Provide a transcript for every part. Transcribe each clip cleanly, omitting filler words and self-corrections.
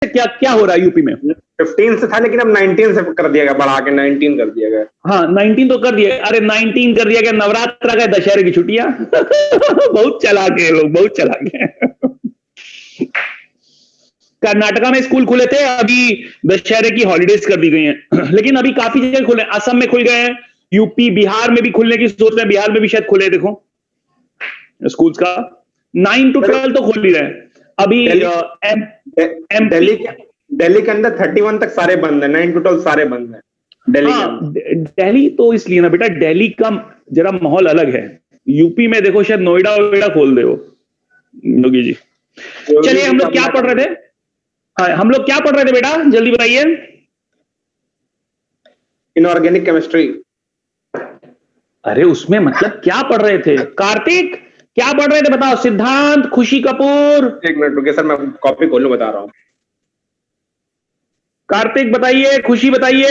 क्या क्या हो रहा है यूपी में? 15 से था, लेकिन अब 19 से कर दिया गया, बढ़ा के 19 कर दिया गया। हाँ 19 तो कर दिया, अरे 19 कर दिया गया, नवरात्र का दशहरे की छुट्टियां। बहुत चालाक है लोग, बहुत चालाक है। कर्नाटका में स्कूल खुले थे, अभी दशहरे की हॉलीडेज कर दी गई हैं। लेकिन अभी काफी जगह खुले, असम में खुल गए हैं, यूपी बिहार में भी खुलने की सोच रहे हैं, बिहार में भी शायद खुले, देखो स्कूल्स का 9 to 12 तो खोल ही रहे हैं अभी। दिल्ली के अंदर 31 तक सारे बंद है, 9 to 12 सारे बंद है दिल्ली के अंदर। दिल्ली तो इसलिए ना बेटा, दिल्ली का जरा माहौल अलग है। यूपी में देखो शायद नोएडा वोएडा खोल दे वो योगी जी। चलिए हम लोग क्या पढ़ रहे थे? हाँ हम लोग क्या पढ़ रहे थे बेटा, जल्दी बताइए। Inorganic chemistry. अरे उसमें मतलब क्या पढ़ रहे थे? कार्तिक क्या पढ़ रहे थे बताओ? सिद्धांत, खुशी कपूर। एक मिनट रुकिए सर, मैं कॉपी खोल लूं, बता रहा हूं। कार्तिक बताइए, खुशी बताइए।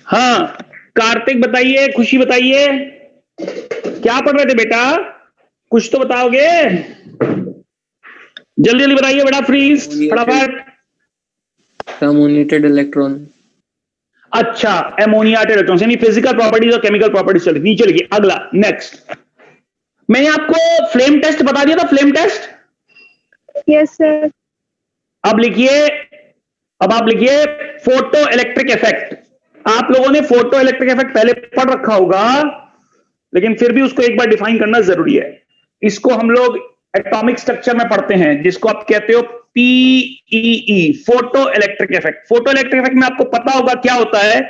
हाँ कार्तिक बताइए, खुशी बताइए, क्या पढ़ रहे थे बेटा? कुछ तो बताओगे, जल्दी जल्दी बताइए बेटा, प्लीज फटाफट। Ammoniated electron. अच्छा एमोनिएटेड इलेक्ट्रॉन, यानी फिजिकल प्रॉपर्टीज और केमिकल प्रॉपर्टीज चल नीचे लिखिए। अगला नेक्स्ट, मैंने आपको फ्लेम टेस्ट बता दिया था, फ्लेम टेस्ट। Yes sir. अब लिखिए, अब आप लिखिए फोटो इलेक्ट्रिक इफेक्ट। आप लोगों ने फोटो इलेक्ट्रिक इफेक्ट पहले पढ़ रखा होगा, लेकिन फिर भी उसको एक बार डिफाइन करना जरूरी है। इसको हम लोग एटॉमिक स्ट्रक्चर में पढ़ते हैं, जिसको आप कहते हो PEE, photo electric effect. Photo electric effect में आपको पता होगा क्या होता है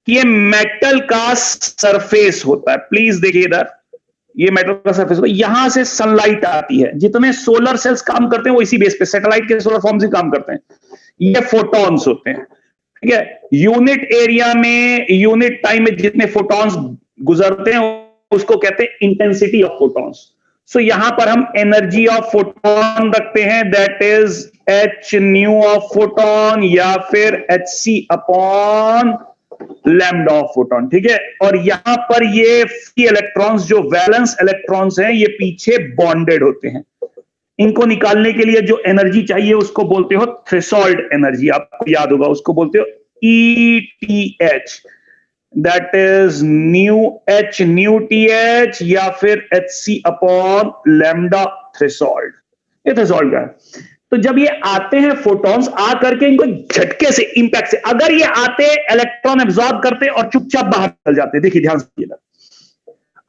कि ये मेटल का सरफेस होता है। प्लीज देखिए इधर, ये मेटल का सरफेस होता है, यहां से सनलाइट आती है। जितने सोलर सेल्स काम करते हैं वो इसी बेस पे, सैटेलाइट के सोलर फॉर्म से काम करते हैं। ये फोटॉन्स होते हैं, ठीक है। यूनिट एरिया में, यूनिट टाइम में जितने फोटॉन्स गुजरते हैं उसको कहते हैं इंटेंसिटी ऑफ फोटॉन्स। सो यहां पर हम एनर्जी ऑफ फोटोन रखते हैं, that is H nu of photon या फिर H C upon lambda of photon, ठीक है। और यहां पर ये फ्री इलेक्ट्रॉन्स जो वैलेंस इलेक्ट्रॉन्स हैं ये पीछे बॉन्डेड होते हैं। इनको निकालने के लिए जो एनर्जी चाहिए उसको बोलते हो थ्रेशोल्ड एनर्जी, आपको याद होगा, उसको बोलते हो ETH, that is new H new TH या फिर HC अपॉन लैम्डा थ्रेशोल्ड। ये थ्रेशोल्ड का है। तो जब ये आते हैं फोटॉन्स, आ करके इनको झटके से, इंपैक्ट से, अगर ये आते इलेक्ट्रॉन एब्जॉर्ब करते और चुपचाप बाहर निकल जाते। देखिए ध्यान से,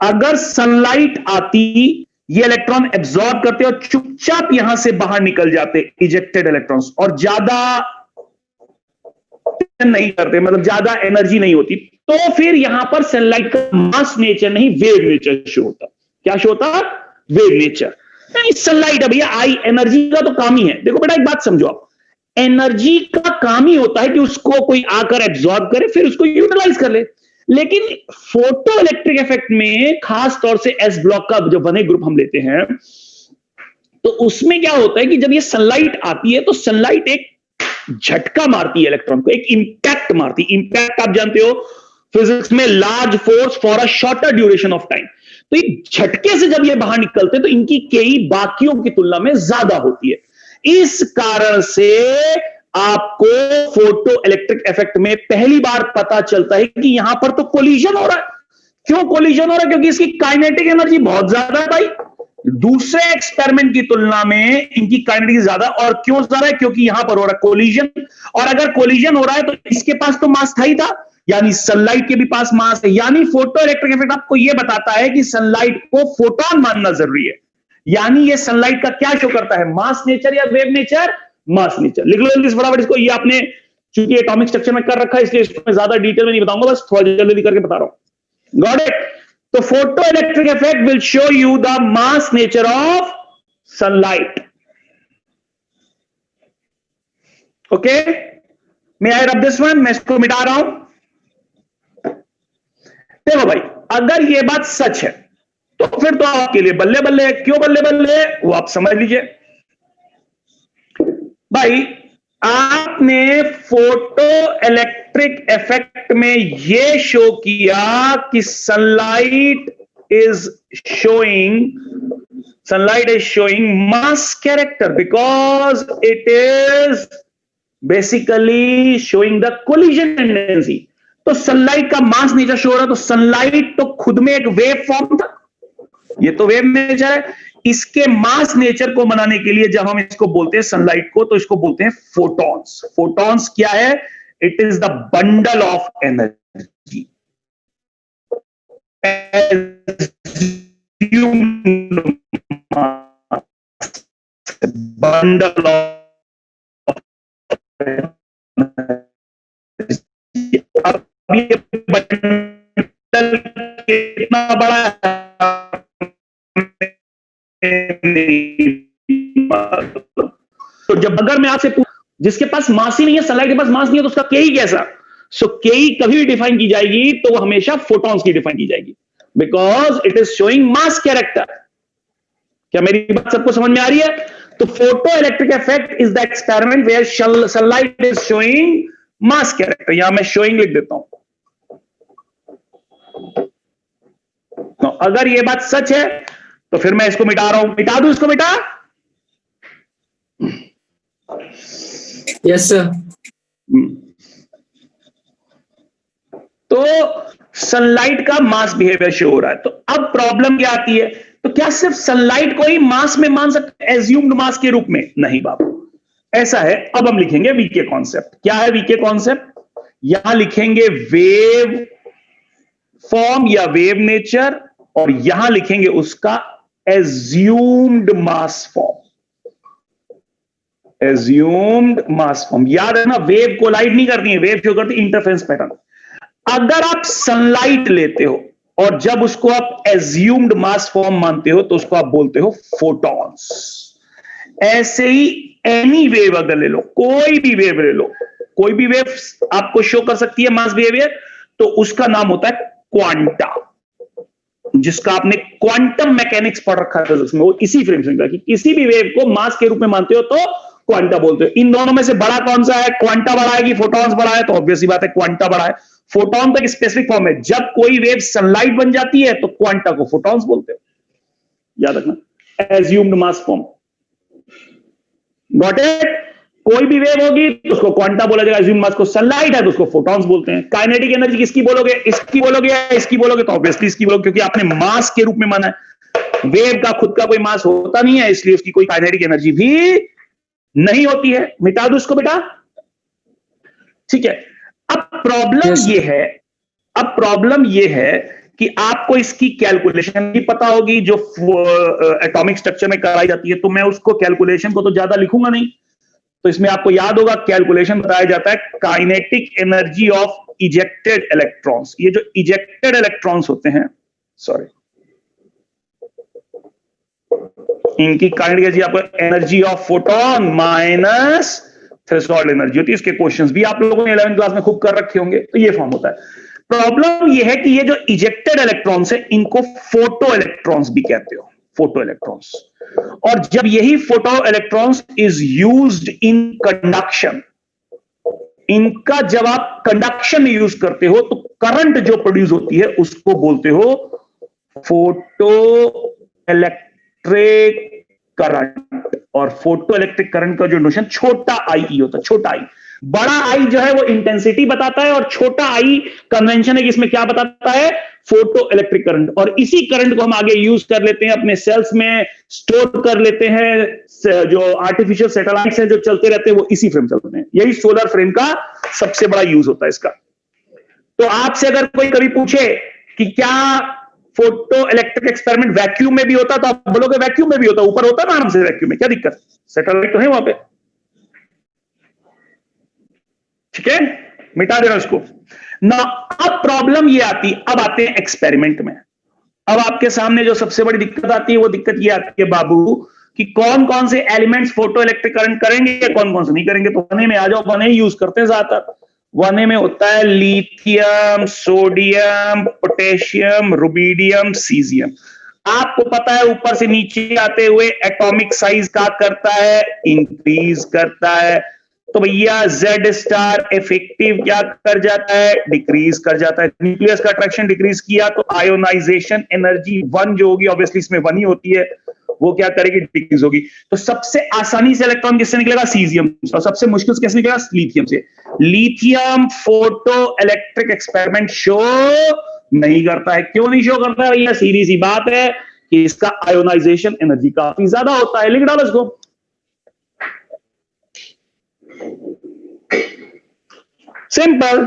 अगर सनलाइट आती, ये इलेक्ट्रॉन एब्जॉर्ब करते और चुपचाप यहां से बाहर निकल जाते इजेक्टेड इलेक्ट्रॉन्स, और ज्यादा नहीं करते, मतलब ज्यादा एनर्जी नहीं होती, तो फिर यहां पर सनलाइट का मास नेचर नहीं वेव नेचर शो होता। क्या शो होता? Wave nature. नहीं सनलाइट, भैया आई एनर्जी का तो काम ही है। देखो बेटा एक बात समझो आप, एनर्जी का काम ही होता है कि उसको कोई आकर एब्जॉर्ब करे फिर उसको यूटिलाइज कर ले। लेकिन फोटो इलेक्ट्रिक इफेक्ट में खास तौर से एस ब्लॉक का जो बने ग्रुप हम लेते हैं, तो उसमें क्या होता है कि जब ये सनलाइट आती है तो सनलाइट एक झटका मारती है इलेक्ट्रॉन को, एक इंपैक्ट मारती। इंपैक्ट आप जानते हो फिजिक्स में, large force for a shorter duration of time. तो ये झटके से जब ये बाहर निकलते तो इनकी केई बाकियों की तुलना में ज्यादा होती है। इस कारण से आपको फोटो इलेक्ट्रिक इफेक्ट में पहली बार पता चलता है कि यहां पर तो कोलिजन हो रहा है। क्यों कोलिजन हो रहा है? क्योंकि इसकी काइनेटिक एनर्जी बहुत ज्यादा है भाई, दूसरे एक्सपेरिमेंट की तुलना में इनकी काइनेटिक ज्यादा। और क्यों ज्यादा है? क्योंकि यहां पर हो रहा है कोलिजन, और अगर कोलिजन हो रहा है तो इसके पास तो मास था ही था, यानी सनलाइट के भी पास मास है। यानी फोटो इलेक्ट्रिक इफेक्ट आपको यह बताता है कि सनलाइट को फोटोन मानना जरूरी है। यानी ये सनलाइट का क्या शो करता है? मास नेचर या वेव नेचर? मास नेचर। लिख लो जल्दी से फटाफट इसको। ये आपने चूंकि एटॉमिक स्ट्रक्चर में कर रखा है इसलिए इसमें ज्यादा डिटेल में नहीं बताऊंगा, बस थोड़ा जल्दी करके बता रहा हूं। Got it? तो photo electric effect will show you the mass nature of sunlight. Okay, मैं आई रब दिस वन, मैं इसको मिटा रहा हूं। देखो भाई, अगर यह बात सच है तो फिर तो आपके लिए बल्ले बल्ले है। क्यों बल्ले बल्ले है वो आप समझ लीजिए। भाई आपने फोटो इलेक्ट्रिक इफेक्ट में यह शो किया कि sunlight is showing mass character because it is basically showing the collision tendency. तो सनलाइट का मास नेचर शो हो रहा है, तो सनलाइट तो खुद में एक वेव फॉर्म था, ये तो वेव नेचर है। इसके मास नेचर को बनाने के लिए जब हम इसको बोलते हैं सनलाइट को, तो इसको बोलते हैं फोटॉन्स। फोटॉन्स क्या है? It is the bundle of energy, bundle of अब ये बंडल कितना बड़ा है तो जब अगर मैं आपसे जिसके पास मास ही नहीं है, सनलाइट के पास मास नहीं है, तो उसका केई कैसा? सो केई कभी भी डिफाइन की जाएगी तो वो हमेशा फोटॉन्स की डिफाइन की जाएगी, because it is showing mass character. क्या मेरी बात सबको समझ में आ रही है? तो photo electric effect is the experiment where sunlight is showing mass character. यहां मैं शोइंग लिख देता हूं। तो अगर ये बात सच है तो फिर मैं इसको मिटा रहा हूं, मिटा दूं इसको, मिटा? Yes sir. तो सनलाइट का मास बिहेवियर शो हो रहा है। तो अब प्रॉब्लम क्या आती है? तो क्या सिर्फ सनलाइट को ही मास में मान सकते हैं, एज्यूम्ड मास के रूप में? नहीं बाबू, ऐसा है। अब हम लिखेंगे वीके कॉन्सेप्ट। क्या है वीके कॉन्सेप्ट? यहां लिखेंगे वेव फॉर्म या वेव नेचर, और यहां लिखेंगे उसका assumed mass form. Assumed mass form, याद है ना, वेव कोलाइड नहीं करती है, वेव शो करती है इंटरफेरेंस पैटर्न। अगर आप सनलाइट लेते हो और जब उसको आप एज्यूम्ड मास फॉर्म मानते हो तो उसको आप बोलते हो फोटॉन्स। ऐसे ही एनी वेव अगर ले लो, कोई भी वेव ले लो, कोई भी वेव आपको शो कर सकती है मास बिहेवियर, तो उसका नाम होता है क्वांटा, जिसका आपने क्वांटम मैकेनिक्स पढ़ रखा था उसमें, वो इसी फ्रेम से कि किसी भी वेव को मास के रूप में मानते हो तो क्वांटा बोलते हो। इन दोनों में से बड़ा कौन सा है? क्वांटा बड़ा है कि फोटॉन्स बड़ा है? तो ऑब्वियसली बात है क्वांटा बड़ा है। फोटॉन तो एक स्पेसिफिक फॉर्म है, जब कोई वेव सनलाइट बन जाती है तो क्वांटा को फोटॉन्स बोलते हो, याद रखना, assumed mass form. Got it? कोई भी वेव होगी तो उसको क्वांटा बोला जाएगा, एज्यूम्ड मास को। सनलाइट है तो उसको फोटॉन्स बोलते हैं। काइनेटिक एनर्जी किसकी बोलोगे? इसकी बोलोगे या इसकी बोलोगे? तो ऑब्वियसली इसकी बोलोगे, क्योंकि आपने मास के रूप में माना है। वेव का खुद का कोई मास होता नहीं है, इसलिए उसकी कोई काइनेटिक एनर्जी भी नहीं होती है। मिटा दो इसको बेटा, ठीक है। अब प्रॉब्लम ये है कि आपको इसकी कैलकुलेशन भी पता होगी जो एटॉमिक स्ट्रक्चर में कराई जाती है, तो मैं उसको कैलकुलेशन को तो ज्यादा लिखूंगा नहीं। तो इसमें आपको याद होगा कैलकुलेशन बताया जाता है kinetic energy of ejected electrons. ये जो इजेक्टेड इलेक्ट्रॉन्स होते हैं, सॉरी, इनकी काइनेटिक एनर्जी आपको energy of photon minus threshold energy होती है। इसके क्वेश्चंस भी आप लोगों ने 11वीं क्लास में खूब कर रखे होंगे। तो ये फॉर्म होता है। प्रॉब्लम ये है कि ये जो इजेक्टेड इलेक्ट्रॉन्स है, इनको फोटो इलेक्ट्रॉन्स भी कहते हो, फोटो इलेक्ट्रॉन्स। और जब यही photo electrons is used in conduction, इनका जब आप कंडक्शन में यूज करते हो तो करंट जो प्रोड्यूस होती है उसको बोलते हो फोटो इलेक्ट्रिक करंट। और फोटो इलेक्ट्रिक करंट का जो नोशन छोटा आई होता है, छोटा आई। बड़ा आई जो है वो इंटेंसिटी बताता है, और छोटा आई कन्वेंशन है कि इसमें क्या बताता है? Photo electric current. और इसी करंट को हम आगे यूज कर लेते हैं, अपने सेल्स में स्टोर कर लेते हैं। जो आर्टिफिशियल सैटेलाइट्स हैं जो चलते रहते हैं वो इसी फ्रेम चलते हैं। यही सोलर फ्रेम का सबसे बड़ा यूज होता है इसका। तो आपसे अगर कोई कभी पूछे कि क्या फोटो इलेक्ट्रिक एक्सपेरिमेंट वैक्यूम में भी होता, तो आप बोलोगे वैक्यूम में भी होता, ऊपर होता ना आराम से वैक्यूम में, क्या दिक्कत? सैटेलाइट तो है वहां पे, ठीक है। मिटा देना उसको ना। अब प्रॉब्लम ये आती, अब आते हैं एक्सपेरिमेंट में। अब आपके सामने जो सबसे बड़ी दिक्कत आती है वो दिक्कत ये आती है बाबू कि कौन कौन से एलिमेंट्स फोटो इलेक्ट्रिक करंट करेंगे या कौन कौन से नहीं करेंगे। तो वने में आ जाओ, वने यूज करते हैं ज्यादातर। वने में होता है lithium, sodium, potassium, rubidium, caesium. आपको पता है ऊपर से नीचे आते हुए एटॉमिक साइज क्या करता है? इंक्रीज करता है। तो भैया Z स्टार इफेक्टिव क्या कर जाता है, डिक्रीज कर जाता है। न्यूक्लियस का अट्रैक्शन डिक्रीज किया तो आयोनाइजेशन एनर्जी 1 जो होगी, ऑब्वियसली इसमें 1 ही होती है, वो क्या करेगी, डिक्रीज होगी। तो सबसे आसानी से इलेक्ट्रॉन किससे निकलेगा, सीजियम, और सबसे मुश्किल से कैसे निकलेगा, लिथियम से। Lithium photo electric experiment show नहीं करता है। क्यों नहीं शो करता है भैया, सीधी सी बात है कि इसका आयोनाइजेशन एनर्जी काफी ज्यादा होता है। लिख डालो इसको, सिंपल।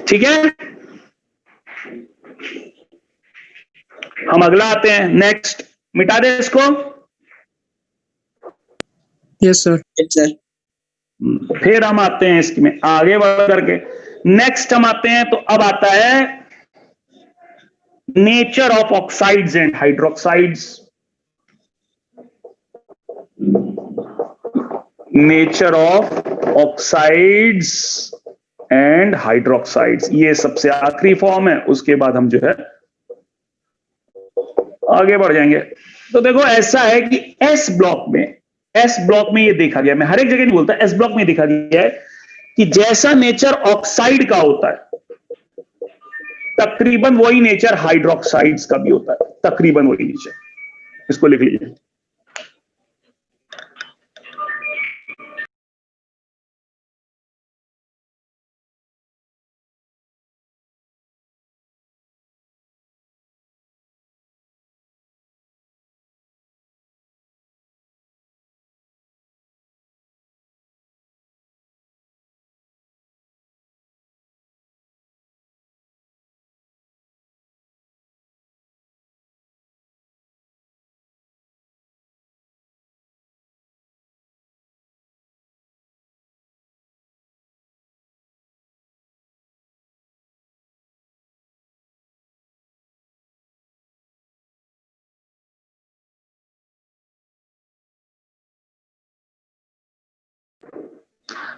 ठीक है, हम अगला आते हैं, नेक्स्ट। मिटा दे इसको। Yes sir. फिर हम आते हैं इसमें आगे बढ़ करके, नेक्स्ट हम आते हैं, तो अब आता है nature of oxides and hydroxides. Nature of oxides and hydroxides, ये सबसे आखिरी फॉर्म है, उसके बाद हम जो है आगे बढ़ जाएंगे। तो देखो ऐसा है कि एस ब्लॉक में ये देखा गया, मैं हर एक जगह नहीं बोलता, एस ब्लॉक में देखा गया है कि जैसा नेचर ऑक्साइड का होता है तकरीबन वही नेचर हाइड्रोक्साइड्स का भी होता है, तकरीबन वही नेचर। इसको लिख लीजिए।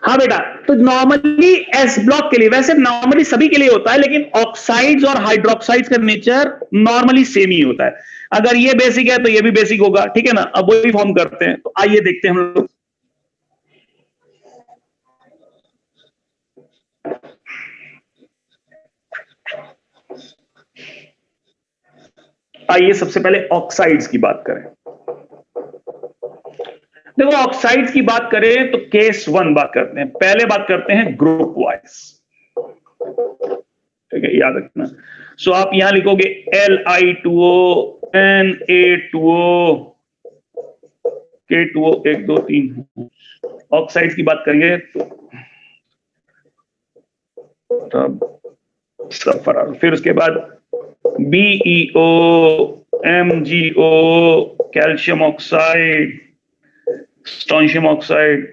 हाँ बेटा, तो नॉर्मली एस ब्लॉक के लिए, वैसे नॉर्मली सभी के लिए होता है, लेकिन ऑक्साइड्स और हाइड्रोक्साइड्स का नेचर नॉर्मली सेम ही होता है। अगर ये बेसिक है तो ये भी बेसिक होगा, ठीक है ना। अब वही फॉर्म करते हैं, तो आइए देखते हैं हम लोग। आइए सबसे पहले ऑक्साइड्स की बात करें। देखो ऑक्साइड्स की बात करें तो केस 1 बात करते हैं, पहले बात करते हैं ग्रुप वाइज, ठीक है, याद रखना। सो आप यहां लिखोगे Li2O, Na2O, K2O, 1 2 3। ऑक्साइड्स की बात करेंगे तब सफर, फिर उसके बाद BeO, MgO, calcium oxide, strontium oxide,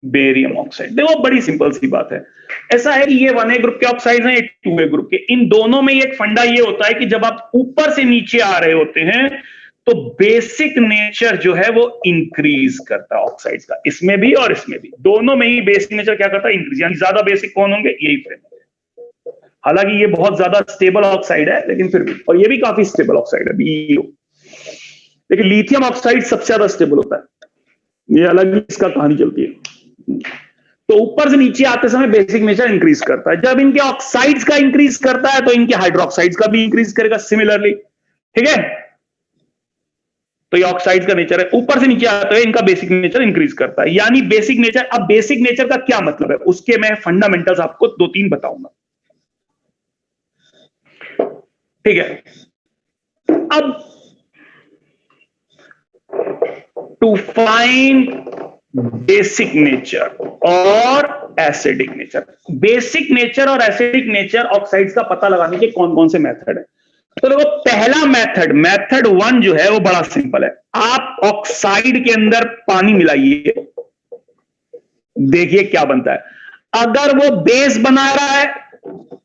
barium oxide. देखो बड़ी सिंपल सी बात है, ऐसा है कि ये 1A ग्रुप के ऑक्साइड्स हैं, ये 2A ग्रुप के। इन दोनों में एक फंडा ये होता है कि जब आप ऊपर से नीचे आ रहे होते हैं तो बेसिक नेचर जो है वो इंक्रीज करता है ऑक्साइड्स का, इसमें भी और इसमें भी, दोनों में ही बेसिक नेचर क्या करता है, इंक्रीज। यानी ज्यादा बेसिक कौन होंगे, यही फ्रेंड। हालांकि ये बहुत ज्यादा स्टेबल ऑक्साइड है, लेकिन फिर भी, और ये भी काफी स्टेबल ऑक्साइड है BeO, लेकिन लिथियम ऑक्साइड सबसे ज्यादा स्टेबल होता है, ये अलग ही इसका कहानी चलती है। तो ऊपर से नीचे आते समय बेसिक नेचर इंक्रीज करता है। जब इनके ऑक्साइड्स का इंक्रीज करता है तो इनके हाइड्रोक्साइड्स का भी इंक्रीज करेगा सिमिलरली, ठीक है। तो ये ऑक्साइड्स का नेचर है, ऊपर से नीचे आते हुए इनका बेसिक नेचर इंक्रीज करता है। यानी बेसिक नेचर, अब बेसिक नेचर का क्या मतलब है, उसके मैं फंडामेंटल्स आपको 2-3 बताऊंगा, ठीक है। अब टू फाइंड बेसिक नेचर और एसिडिक नेचर, बेसिक नेचर और एसिडिक नेचर ऑक्साइड्स का पता लगाने के कौन कौन से मेथड है। तो देखो पहला मेथड 1 जो है वो बड़ा सिंपल है। आप ऑक्साइड के अंदर पानी मिलाइए, देखिए क्या बनता है। अगर वो बेस बना रहा है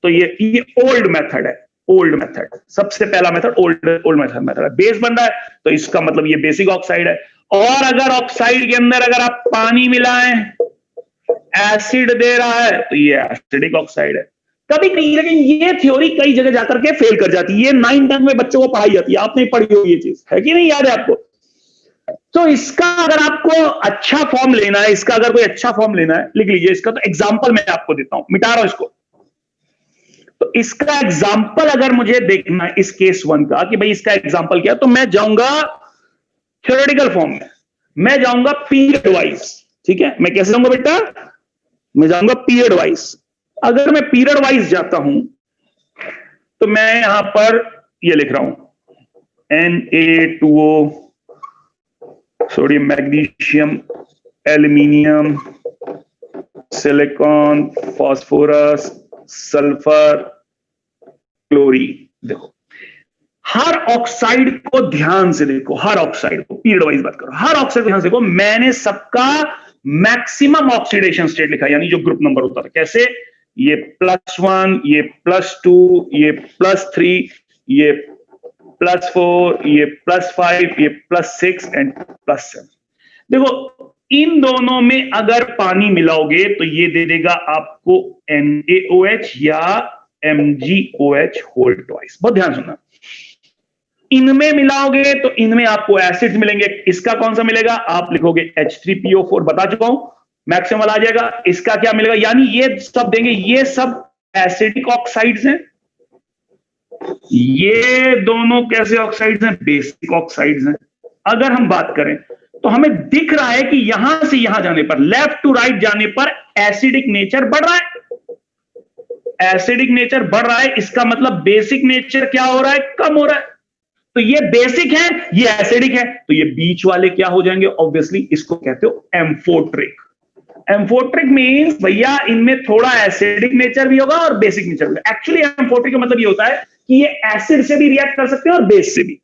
तो ये ओल्ड मेथड है, ओल्ड मेथड, सबसे पहला मेथड ओल्ड मेथड है। बेस बन रहा है तो इसका मतलब ये बेसिक ऑक्साइड है। और अगर ऑक्साइड के अंदर अगर आप पानी मिलाएं, एसिड दे रहा है तो ये एसिडिक ऑक्साइड है। कभी कभी, लेकिन ये थ्योरी कई जगह जाकर के फेल कर जाती है। ये 9th-10th में बच्चों को पढ़ाई जाती है, आपने पढ़ी होगी ये चीज, है कि नहीं, याद है आपको? तो इसका अगर आपको अच्छा फॉर्म लेना है, इसका अगर कोई अच्छा फॉर्म लेना है, लिख लीजिए इसका। तो एग्जांपल मैं आपको देता हूं, मिटा रहा हूं इसको। तो इसका एग्जांपल अगर मुझे देखना है इस केस 1 का कि भाई इसका एग्जांपल क्या है, तो मैं जाऊंगा थ्योरेटिकल फॉर्म में, मैं जाऊंगा पीरियड वाइज। ठीक है, मैं कैसे जाऊंगा बेटा? मैं जाऊंगा पीरियड वाइज। अगर मैं पीरियड वाइज जाता हूं तो मैं यहां पर ये लिख रहा हूं Na2O, sodium magnesium aluminium silicon phosphorus sulphur chlorine. देखो हर ऑक्साइड को ध्यान से देखो, हर ऑक्साइड को पीरियड वाइज बात करो, हर ऑक्साइड को ध्यान से देखो। मैंने सबका मैक्सिमम ऑक्सीडेशन स्टेट लिखा, यानी जो ग्रुप नंबर होता था। कैसे? ये +1, ये +2, ये +3, ये +4, ये +5, ये +6 एंड +7। देखो इन दोनों में अगर पानी मिलाओगे तो ये दे देगा आपको NaOH या MgOH होल ट्वाइस। बहुत ध्यान सुनना, इनमें मिलाओगे तो इनमें आपको एसिड्स मिलेंगे। इसका कौन सा मिलेगा? आप लिखोगे H3PO4, बता चुका हूं, मैक्सिमम आ जाएगा। इसका क्या मिलेगा? यानी ये सब देंगे, ये सब एसिडिक ऑक्साइड्स हैं। ये दोनों कैसे ऑक्साइड्स हैं? बेसिक ऑक्साइड्स हैं। अगर हम बात करें तो हमें दिख रहा है कि यहां से यहां जाने पर, लेफ्ट टू राइट जाने पर एसिडिक नेचर बढ़ रहा है। एसिडिक नेचर बढ़ रहा है, इसका मतलब बेसिक नेचर क्या हो रहा है? कम हो रहा है। तो ये बेसिक है, ये एसिडिक है, तो ये बीच वाले क्या हो जाएंगे? ऑब्वियसली इसको कहते हो एम्फोट्रिक। एम्फोट्रिक मींस भैया इनमें थोड़ा एसिडिक नेचर भी होगा और बेसिक नेचर भी होगा। एक्चुअली एम्फोट्रिक का मतलब ये होता है कि ये एसिड से भी रिएक्ट कर सकते हैं और बेस से भी।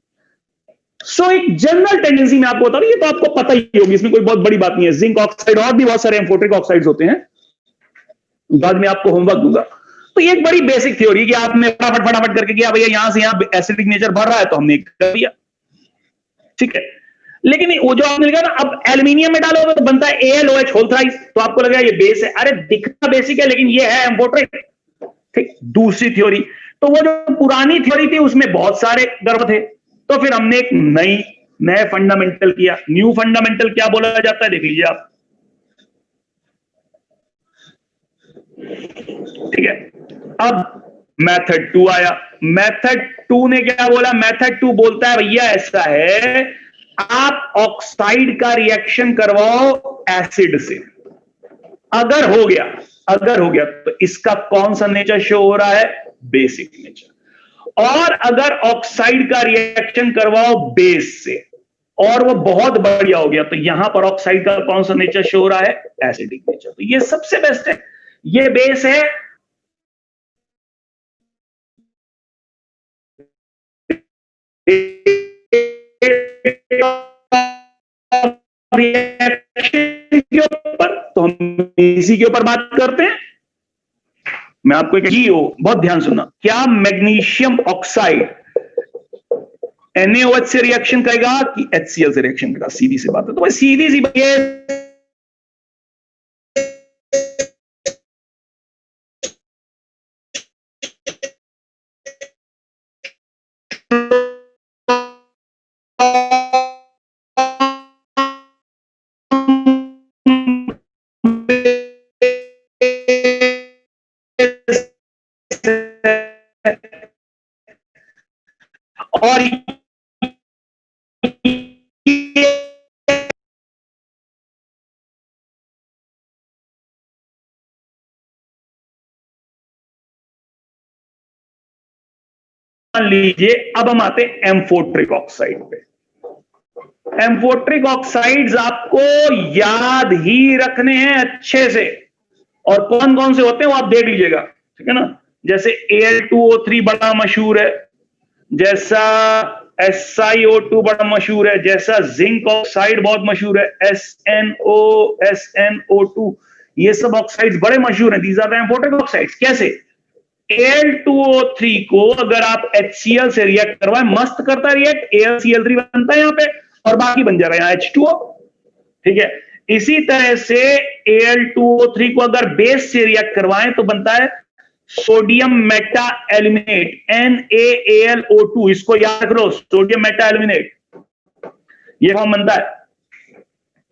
सो एक जनरल टेंडेंसी मैं आपको बता रहा हूं, ये तो आपको पता ही होगी, इसमें कोई बहुत बड़ी बात नहीं है। जिंक ऑक्साइड और भी बहुत सारे एम्फोट्रिक ऑक्साइड्स होते हैं, बाद में आपको होमवर्क दूंगा। तो ये एक बड़ी बेसिक थ्योरी कि आपने फटाफट फटाफट करके किया, भैया यहां से यहां एसिडिक नेचर बढ़ रहा है तो हमने कर दिया। ठीक है, लेकिन वो जो आपने लिखा ना, अब एल्यूमिनियम में डालोगे तो बनता है AlOH होल थ्राइस, तो आपको लगा ये बेस है। अरे दिखना बेसिक है लेकिन ये है एम्फोट्रिक। ठीक, दूसरी थ्योरी, तो वो जो पुरानी थ्योरी थी उसमें बहुत सारे गर्भ थे, तो फिर हमने एक नए फंडामेंटल किया। न्यू फंडामेंटल क्या बोला जाता है, देख लीजिए आप। ठीक है, अब मेथड 2 आया। मेथड 2 ने क्या बोला? मेथड 2 बोलता है भैया ऐसा है, आप ऑक्साइड का रिएक्शन करवाओ एसिड से। अगर हो गया तो इसका कौन सा नेचर शो हो रहा है? Basic nature. और अगर ऑक्साइड का रिएक्शन करवाओ बेस से और वो बहुत बढ़िया हो गया, तो यहां पर ऑक्साइड का कौन सा नेचर शो हो रहा है? Acidic nature. तो ये सबसे बेस्ट है, ये बेस है, रिएक्शन के ऊपर। तो हम इसी के ऊपर बात करते हैं। मैं आपको एक GO, बहुत ध्यान सुनना, क्या मैग्नीशियम ऑक्साइड NaOH से रिएक्शन करेगा कि HCl से रिएक्शन करेगा? सीधी सी बात है। तो भाई सीधी सी बात है, और मान लीजिए, अब हम आते हैं एम्फोट्रिक ऑक्साइड पे। एम्फोट्रिक ऑक्साइड्स आपको याद ही रखने हैं अच्छे से, और कौन कौन से होते हैं वो आप देख लीजिएगा। ठीक है ना, जैसे Al2O3 बड़ा मशहूर है, जैसा SiO2 बड़ा मशहूर है, जैसा जिंक ऑक्साइड बहुत मशहूर है, SnO2, ये सब ऑक्साइड्स बड़े मशहूर हैं। These are the amphoteric oxides. कैसे? Al2O3 को अगर आप HCl से रिएक्ट करवाएं, मस्त करता है रिएक्ट, AlCl3 बनता है यहां पे और बाकी बन जा रहा है यहां H2O। ठीक है, इसी तरह से Al2O3 को अगर बेस से रिएक्ट करवाएं तो बनता है सोडियम मेटा एल्यूमिनेट NaAlO2, इसको याद रख लो, सोडियम मेटा एल्यूमिनेट, ये फॉर्म बनता है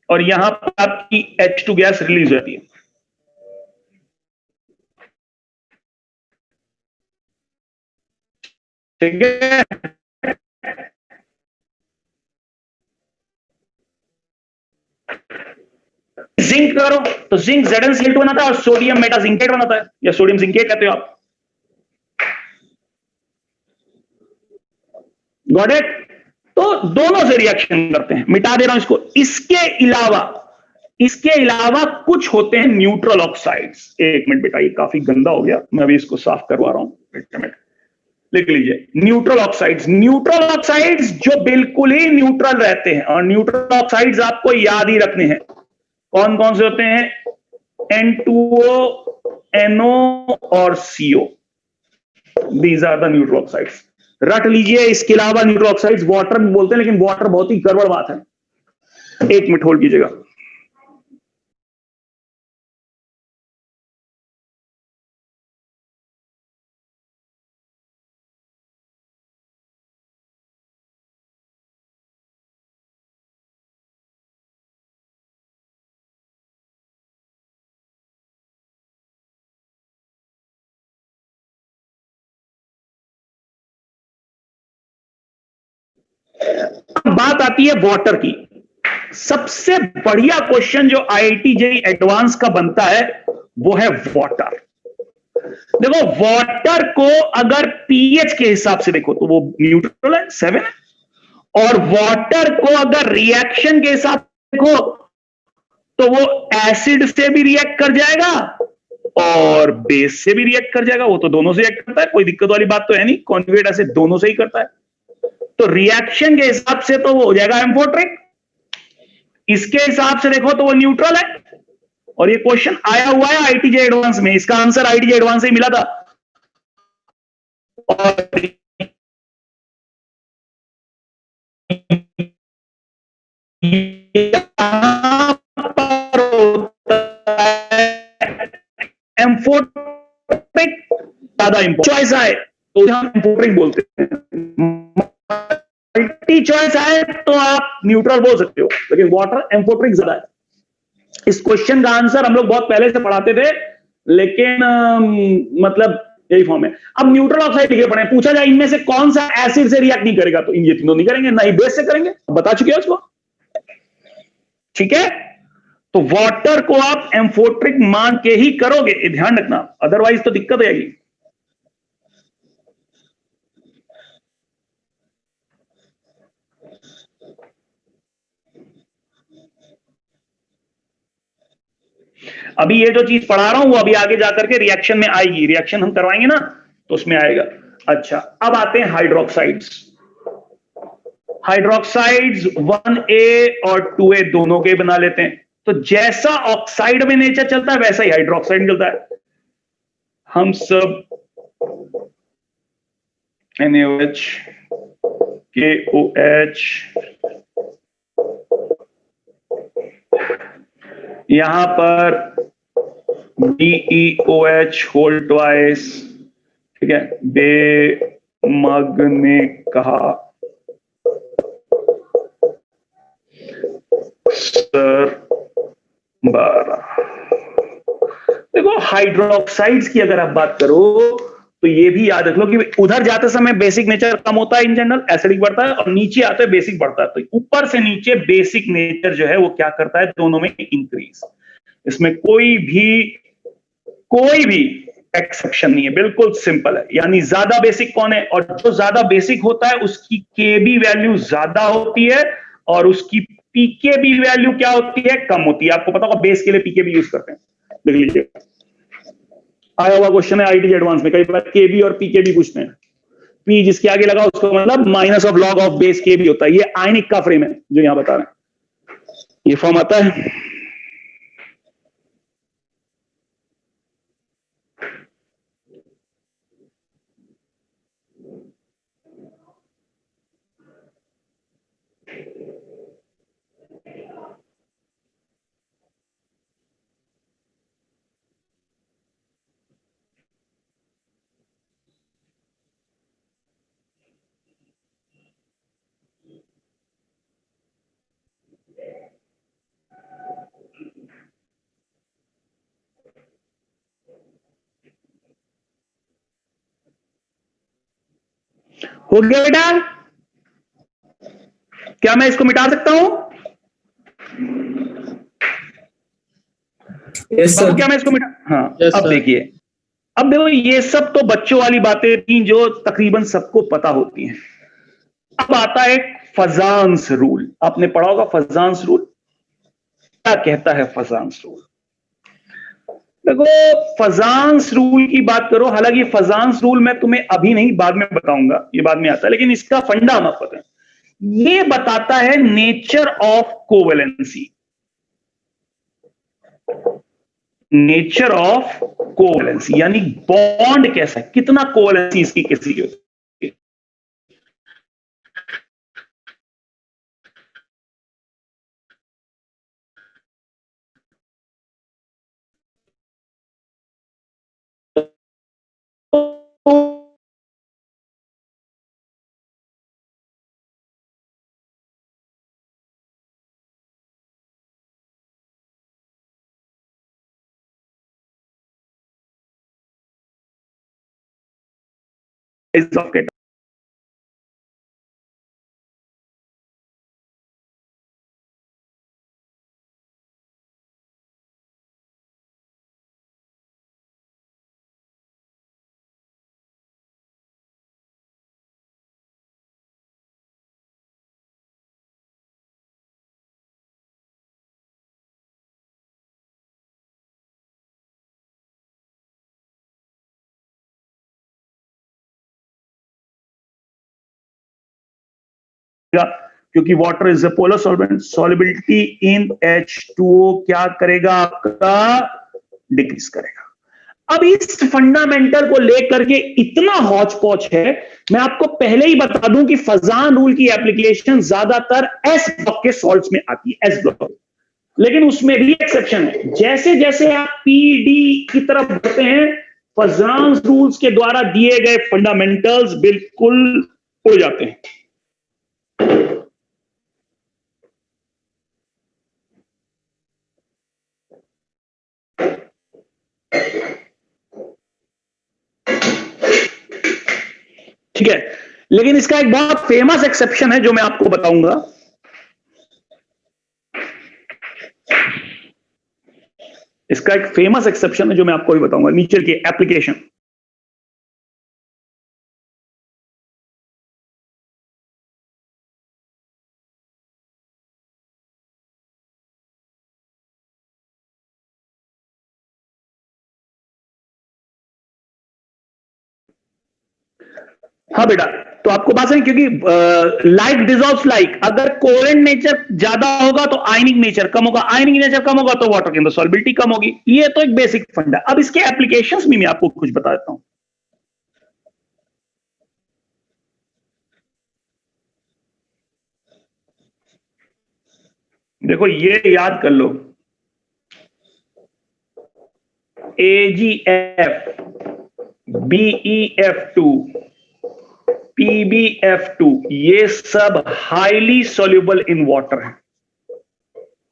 और यहां पर आपकी H2 गैस रिलीज होती है। ठीक है, जिंक करो तो जिंक ZnCl2 बनाता है और सोडियम मेटा जिंकेट बनाता है, या सोडियम जिंकेट कहते हो आप। Got it? तो दोनों से रिएक्शन करते हैं, मिटा दे रहा हूं इसको। इसके अलावा कुछ होते हैं न्यूट्रल ऑक्साइड्स। एक मिनट बेटा, ये काफी गंदा हो गया, मैं अभी इसको साफ करवा रहा हूं, एक मिनट। लिख लीजिए, न्यूट्रल ऑक्साइड्स। न्यूट्रल ऑक्साइड्स जो बिल्कुल ही न्यूट्रल रहते हैं, और न्यूट्रल ऑक्साइड्स आपको याद ही रखने हैं। कौन कौन से होते हैं? N2O, NO और CO, these are the neutral oxides. रट लीजिए। इसके अलावा न्यूट्रल ऑक्साइड्स वाटर भी बोलते हैं, लेकिन वाटर बहुत ही गड़बड़ बात है। एक मिनट होल्ड कीजिएगा। बात आती है वाटर की। सबसे बढ़िया क्वेश्चन जो IIT JEE एडवांस का बनता है वो है वाटर। देखो, वाटर को अगर pH के हिसाब से देखो तो वो न्यूट्रल है, 7 है। और वाटर को अगर रिएक्शन के हिसाब से देखो तो वो एसिड से भी रिएक्ट कर जाएगा और बेस से भी रिएक्ट कर जाएगा। वो तो दोनों से रिएक्ट करता है, कोई दिक्कत वाली बात तो है नहीं। कॉन्जुगेट एसिड दोनों से ही करता है। तो रिएक्शन के हिसाब से तो वो हो जाएगा एम्फोट्रिक, इसके हिसाब से देखो तो वो न्यूट्रल है। और ये क्वेश्चन आया हुआ है IIT JEE एडवांस में, इसका आंसर IIT JEE एडवांस से ही मिला था। और एम्फोट्रिक ज्यादा चॉइस आए तो हम एम्फोट्रिक बोलते हैं। मल्टी चॉइस आए तो आप न्यूट्रल बोल सकते हो, लेकिन वाटर एम्फोट्रिक ज्यादा है। इस क्वेश्चन का आंसर हम लोग बहुत पहले से पढ़ाते थे, लेकिन मतलब यही फॉर्म है। अब न्यूट्रल ऑक्साइड लिखे पड़े, पूछा जाए इनमें से कौन सा एसिड से रिएक्ट नहीं करेगा, तो ये तीनों नहीं करेंगे, ना ही बेस से करेंगे, बता चुके हैं उसको। ठीक है, तो वाटर को आप एम्फोट्रिक मान के ही करोगे, ये ध्यान रखना, अदरवाइज तो दिक्कत हो जाएगी। अभी ये जो चीज पढ़ा रहा हूं वो अभी आगे जाकर के रिएक्शन में आएगी, रिएक्शन हम करवाएंगे ना तो उसमें आएगा। अच्छा, अब आते हैं हाइड्रोक्साइड्स। हाइड्रोक्साइड्स 1A और 2A दोनों के बना लेते हैं। तो जैसा ऑक्साइड में नेचर चलता है वैसा ही हाइड्रोक्साइड चलता है। हम सब NaOH, KOH, यहां पर BeOH होल ट्वाइस, ठीक है, बेमग ने कहा सर 12। देखो, हाइड्रोक्साइड्स की अगर आप बात करो तो ये भी याद रख लो कि उधर जाते समय बेसिक नेचर कम होता है इन जनरल, एसिडिक बढ़ता है, और नीचे आते बेसिक बढ़ता है। तो ऊपर से नीचे बेसिक नेचर जो है वो क्या करता है, दोनों में इंक्रीज। इसमें कोई भी एक्सेप्शन नहीं है, बिल्कुल सिंपल है। यानी ज्यादा बेसिक कौन है, और जो ज्यादा बेसिक होता है उसकी Kb वैल्यू ज्यादा होती है और उसकी pKb वैल्यू क्या होती है, कम होती है। आपको पता होगा बेस के लिए pKb यूज करते हैं, देख लीजिए, आया हुआ क्वेश्चन है IIT एडवांस में, कई बार Kb और pKb पूछते हैं। P जिसके आगे लगा उसको मतलब minus of log of base Kb होता है। ये आयनिक का फ्रेम है जो यहां बता रहे हैं, ये फॉर्म आता है। हो गया बेटा? क्या मैं इसको मिटा सकता हूं? यस बाबू सर। क्या मैं इसको मिटा? हाँ। Yes, अब sir. देखिए, अब देखो ये सब तो बच्चों वाली बातें थी जो तकरीबन सबको पता होती हैं। अब आता है फजांस रूल। आपने पढ़ा होगा फजांस रूल। क्या कहता है फजांस रूल? देखो, फजांस रूल की बात करो, हालांकि फजांस रूल मैं तुम्हें अभी नहीं बाद में बताऊंगा, ये बाद में आता है, लेकिन इसका फंडा मत पता है। ये बताता है nature of covalency. Nature of covalency यानी बॉन्ड कैसा है, कितना कोवेलेंसी इसकी किसी की होती है। क्योंकि water is a polar solvent, solubility in H2O क्या करेगा आपका? डिक्रीज करेगा। अब इस फंडामेंटल को लेकर के इतना हौच पौच है, मैं आपको पहले ही बता दूं कि फजान रूल की एप्लीकेशन ज्यादातर एस ब्लॉक के सॉल्ट्स में आती है, एस ब्लॉक। लेकिन उसमें भी एक्सेप्शन है। जैसे जैसे आप पीडी की तरफ बढ़ते हैं, फजान रूल्स के द्वारा दिए गए फंडामेंटल्स बिल्कुल उड़ जाते हैं। ठीक है, लेकिन इसका एक बहुत फेमस एक्सेप्शन है जो मैं आपको बताऊंगा। इसका एक फेमस एक्सेप्शन है जो मैं आपको भी बताऊंगा, नीचे की एप्लीकेशन। हाँ बेटा, तो आपको बात है, क्योंकि लाइक डिजॉल्व्स लाइक, अगर कोवेलेंट नेचर ज्यादा होगा तो आयनिक नेचर कम होगा, आयनिक नेचर कम होगा तो वाटर के अंदर सॉल्युबिलिटी कम होगी। ये तो एक बेसिक फंड है। अब इसके एप्लीकेशंस भी मैं आपको कुछ बता देता हूं। देखो, ये याद कर लो, AgF, BeF2, PbF2, ये सब हाईली सॉल्युबल इन वाटर है।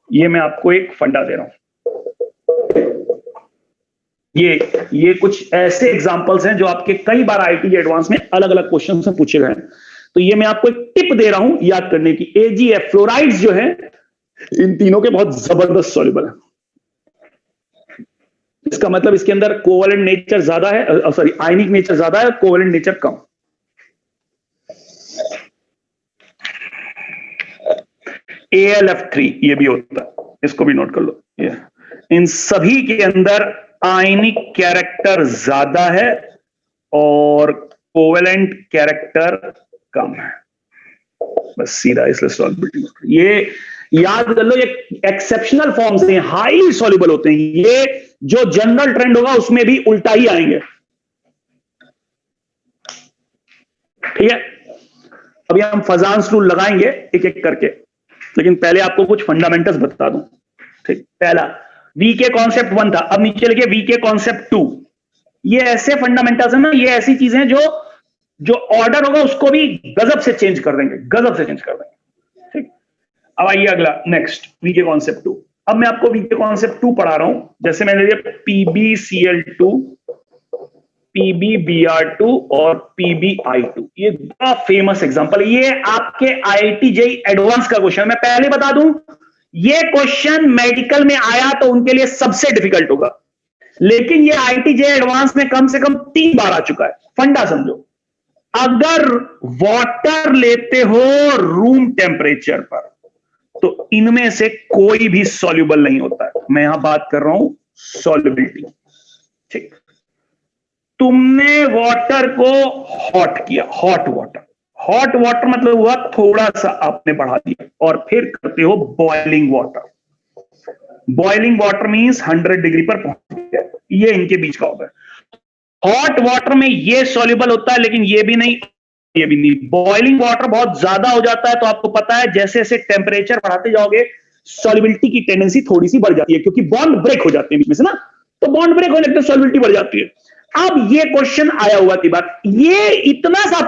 ये मैं आपको एक फंडा दे रहा हूं। ये कुछ ऐसे एग्जांपल्स हैं जो आपके कई बार आईटी एडवांस में अलग अलग क्वेश्चन से पूछे गए हैं। तो ये मैं आपको एक टिप दे रहा हूं याद करने की। AgF फ्लोराइड्स जो है, इन तीनों के बहुत जबरदस्त सॉल्युबल है। इसका मतलब इसके अंदर कोवेलेंट नेचर ज्यादा है, सॉरी आयनिक नेचर ज्यादा है, कोवेलेंट नेचर कम। AlF3 ये भी होता है, इसको भी नोट कर लो। ये इन सभी के अंदर आयनिक कैरेक्टर ज्यादा है और कोवेलेंट कैरेक्टर कम है। बस सीधा इसलिए सॉल्युबिलिटी। ये याद कर लो, ये एक्सेप्शनल फॉर्म्स हैं, हाईली सॉल्युबल होते हैं। ये जो जनरल ट्रेंड होगा उसमें भी उल्टा ही आएंगे। ठीक है, अभी हम फजांस रूल लगाएंगे एक एक करके, लेकिन पहले आपको कुछ फंडामेंटल्स बता दूं। ठीक, पहला वीके कॉन्सेप्ट 1 था, अब नीचे लिखिए वीके कॉन्सेप्ट 2। ये ऐसे फंडामेंटल्स है ना, ये ऐसी चीजें हैं जो ऑर्डर होगा उसको भी गजब से चेंज कर देंगे, गजब से चेंज कर देंगे। ठीक, अब आइए अगला, नेक्स्ट वीके कॉन्सेप्ट 2। अब मैं आपको वीके कॉन्सेप्ट 2 पढ़ा रहा हूं। जैसे मैंने लिया PbCl2 PbBr2 और PbI2, ये बड़ा फेमस एग्जांपल। ये आपके IIT JEE एडवांस का क्वेश्चन, मैं पहले बता दूं, ये क्वेश्चन मेडिकल में आया तो उनके लिए सबसे डिफिकल्ट होगा, लेकिन ये IIT JEE एडवांस में कम से कम 3 बार आ चुका है। फंडा समझो, अगर वाटर लेते हो रूम टेम्परेचर पर तो इनमें से कोई भी सॉल्युबल नहीं होता है। मैं यहां बात कर रहा हूं सॉल्युबिलिटी। ठीक, तुमने वाटर को हॉट किया, हॉट वाटर मतलब हुआ थोड़ा सा आपने बढ़ा दिया, और फिर करते हो boiling water. Boiling water means 100 degree पर पहुंच गया, ये इनके बीच का होता है। हॉट वाटर में ये सॉल्युबल होता है, लेकिन ये भी नहीं, ये भी नहीं। बॉइलिंग वाटर बहुत ज्यादा हो जाता है, तो आपको पता है जैसे जैसे टेम्परेचर बढ़ाते जाओगे सॉल्युबिलिटी की टेंडेंसी थोड़ी सी बढ़ जाती है, क्योंकि बॉन्ड ब्रेक हो जाते हैं बीच में से ना, तो बॉन्ड ब्रेक होने लगता है, सॉल्युबिलिटी बढ़ जाती है। अब ये क्वेश्चन आया हुआ की बात, ये इतना सा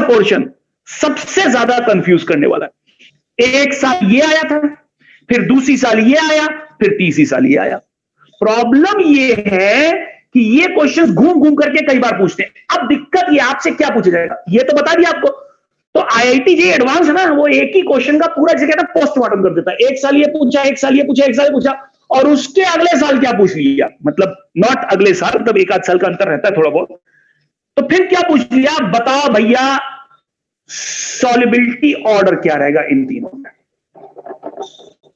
पोर्शन सबसे ज्यादा कंफ्यूज करने वाला है। एक साल ये आया था, फिर दूसरी साल ये आया, फिर तीसरी साल ये आया। प्रॉब्लम ये है कि ये क्वेश्चन घूम घूम करके कई बार पूछते हैं। अब दिक्कत ये, आपसे क्या पूछा जाएगा ये तो बता दिया आपको। तो IIT JEE एडवांस है ना, वो एक ही क्वेश्चन का पूरा जिसे कहता है पोस्टमार्टम कर देता है। एक साल ये पूछा, एक साल ये पूछा, एक साल ये पूछा, और उसके अगले साल क्या पूछ लिया, मतलब नॉट अगले साल, मतलब एक आध साल का अंतर रहता है थोड़ा बहुत, तो फिर क्या पूछ लिया, बताओ भैया सॉल्युबिलिटी ऑर्डर क्या रहेगा इन तीनों में,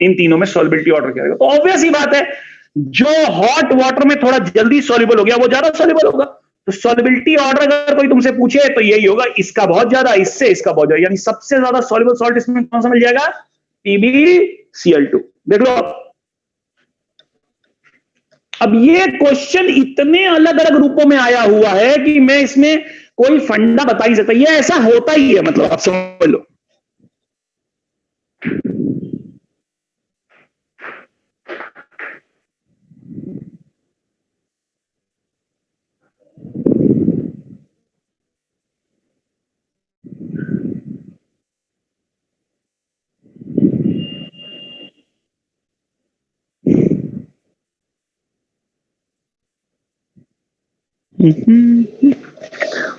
इन तीनों में सॉल्युबिलिटी ऑर्डर क्या रहेगा। तो ऑब्वियस ही बात है, जो हॉट वाटर में थोड़ा जल्दी सॉल्युबल हो गया वो ज्यादा सॉल्युबल होगा। तो सॉल्युबिलिटी ऑर्डर अगर कोई तुमसे पूछे तो यही होगा, इसका बहुत ज्यादा, इससे इसका बहुत ज्यादा, यानी सबसे ज्यादा सॉल्युबल सॉल्ट इसमें कौन सा मिल जाएगा, PbCl2। देख लो अब ये क्वेश्चन इतने अलग अलग रूपों में आया हुआ है कि मैं इसमें कोई फंडा बता ही सकता, ये ऐसा होता ही है, मतलब आप समझ लो।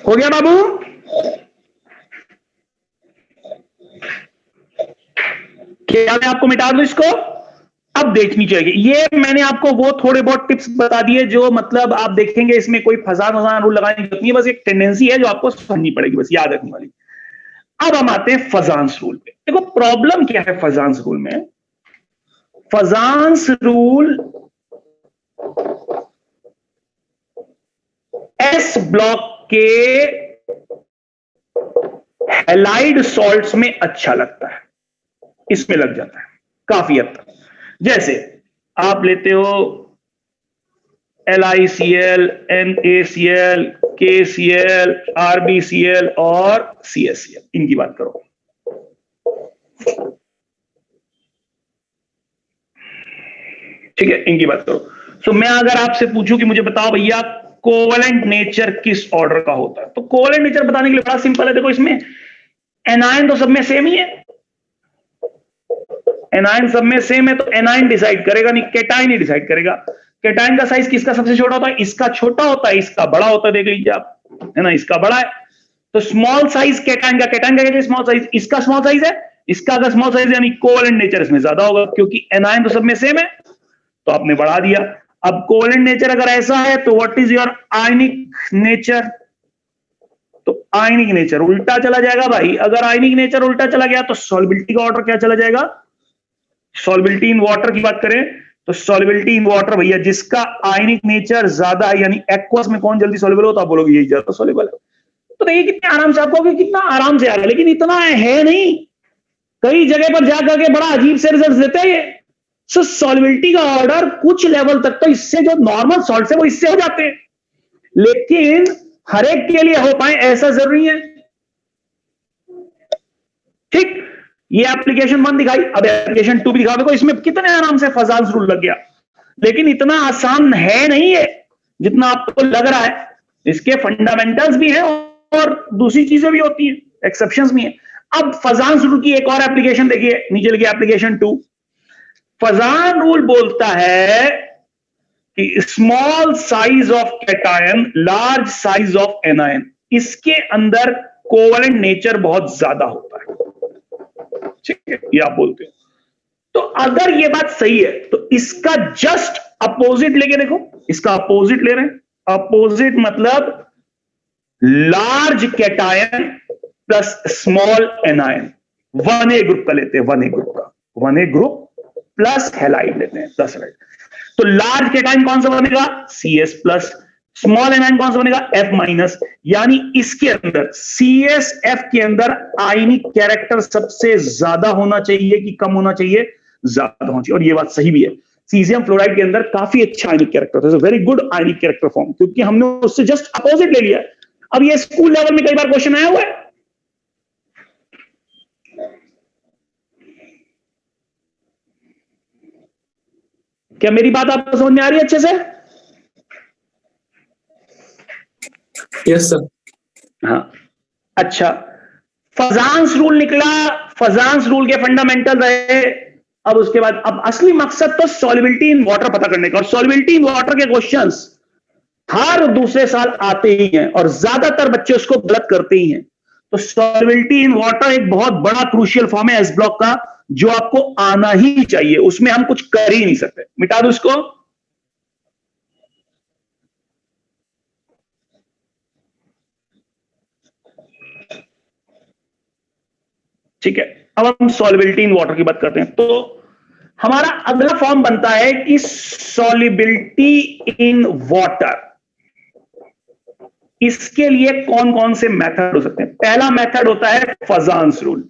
हो गया बाबू? क्या मैं आपको मिटा दूं इसको? अब देखनी चाहिए, ये मैंने आपको वो थोड़े बहुत टिप्स बता दिए जो मतलब आप देखेंगे इसमें कोई फजान रूल लगाने की जरूरत नहीं है, बस एक टेंडेंसी है जो आपको समझनी पड़ेगी, बस याद रखने वाली। अब हम आते हैं फजान्स रूल पे। देखो प्रॉब्लम क्या है फजान्स रूल में। फजान्स रूल एस ब्लॉक के हैलाइड सॉल्ट्स में अच्छा लगता है, इसमें लग जाता है काफी हद तक। जैसे आप लेते हो LiCl, NaCl, KCl, RbCl और CaCl, इनकी बात करो। ठीक है, इनकी बात करो। तो मैं अगर आपसे पूछूं कि मुझे बताओ भैया कोवलेंट नेचर किस ऑर्डर का होता है, तो कोवलेंट नेचर बताने के लिए बड़ा सिंपल है। देखो इसमें एनायन तो सब में सेम ही है, एनायन सब में सेम है, तो एनायन डिसाइड करेगा नहीं, केटाइन ही डिसाइड करेगा। केटाइन का साइज किसका सबसे छोटा होता है, इसका छोटा होता है, इसका बड़ा होता है, देख लीजिए आप, है ना, इसका बड़ा है। तो स्मॉल साइज केटाइन का स्मॉल साइज, इसका स्मॉल साइज है, इसका अगर स्मॉल साइज यानी कोवलेंट नेचर इसमें ज्यादा होगा, क्योंकि एनायन तो सब में सेम है, तो आपने बढ़ा दिया। अब कोवलेंट नेचर अगर ऐसा है तो what is your ionic nature, तो आयनिक नेचर उल्टा चला जाएगा भाई। अगर आयनिक नेचर उल्टा चला गया तो सॉल्युबिलिटी का ऑर्डर क्या चला जाएगा, सॉल्युबिलिटी इन वाटर की बात करें तो सॉल्युबिलिटी इन वाटर भैया जिसका आयनिक नेचर ज्यादा है, यानी एक्वस में कौन जल्दी सॉल्युबल हो, तो आप बोलोगे यही ज्यादा सॉल्युबल है। तो देखिए कितने आराम से, आपको कितना आराम से आ रहा है, लेकिन इतना है नहीं, कई जगह पर जाकर के बड़ा अजीब से रिजल्ट देते हैं ये। सो सॉल्युबिलिटी का ऑर्डर कुछ लेवल तक तो इससे जो नॉर्मल सॉल्ट है वो इससे हो जाते हैं, लेकिन हर एक के लिए हो पाए ऐसा जरूरी है। ठीक, ये एप्लीकेशन 1 दिखाई, अब एप्लीकेशन 2 भी दिखा। देखो इसमें कितने आराम से फजान्स रूल लग गया, लेकिन इतना आसान है नहीं है जितना आपको लग रहा है। इसके फंडामेंटल्स भी हैं और दूसरी चीजें भी होती हैं, एक्सेप्शंस भी हैं। अब फजान्स रूल की एक और एप्लीकेशन देखिए, नीचे लिखिए एप्लीकेशन 2। फजान रूल बोलता है कि small size of cation, large size of anion, इसके अंदर कोवलेंट नेचर बहुत ज्यादा होता है, ठीक है, ये आप बोलते हो। तो अगर ये बात सही है तो इसका जस्ट अपोजिट लेके देखो, इसका अपोजिट ले रहे हैं। अपोजिट मतलब large cation plus small anion, 1A group का लेते हैं, 1A ग्रुप का, 1A ग्रुप प्लस हैलाइड लेते हैं, प्लस हैलाइड। तो लार्ज कैटायन कौन सा बनेगा? CS प्लस, स्मॉल एनायन कौन सा बनेगा? F minus. यानी इसके अंदर CSF के अंदर आयनिक कैरेक्टर सबसे ज्यादा होना चाहिए कि कम होना चाहिए? ज्यादा होना चाहिए। और ये बात सही भी है, सीजियम फ्लोराइड के अंदर काफी अच्छा आयनिक कैरेक्टर है, वेरी गुड आयनिक कैरेक्टर फॉर्म, क्योंकि हमने उससे जस्ट अपोजिट ले लिया। अब ये स्कूल लेवल में कई बार क्वेश्चन आया हुआ है। क्या मेरी बात आपको समझ में आ रही है अच्छे से? Yes sir. हाँ, अच्छा, फजांस रूल निकला, फजांस रूल के फंडामेंटल रहे। अब उसके बाद अब असली मकसद तो सॉल्युबिलिटी इन वाटर पता करने का, और सॉल्युबिलिटी इन वाटर के क्वेश्चंस हर दूसरे साल आते ही हैं और ज्यादातर बच्चे उसको गलत करते ही हैं। तो सॉल्युबिलिटी इन वाटर एक बहुत बड़ा क्रूशियल फॉर्म है एस ब्लॉक का, जो आपको आना ही चाहिए, उसमें हम कुछ कर ही नहीं सकते। मिटा दो इसको। ठीक है, अब हम सॉल्युबिलिटी इन वाटर की बात करते हैं। तो हमारा अगला फॉर्म बनता है कि सॉल्युबिलिटी इन वाटर, इसके लिए कौन कौन से मेथड हो सकते हैं? पहला मेथड होता है फजांस रूल।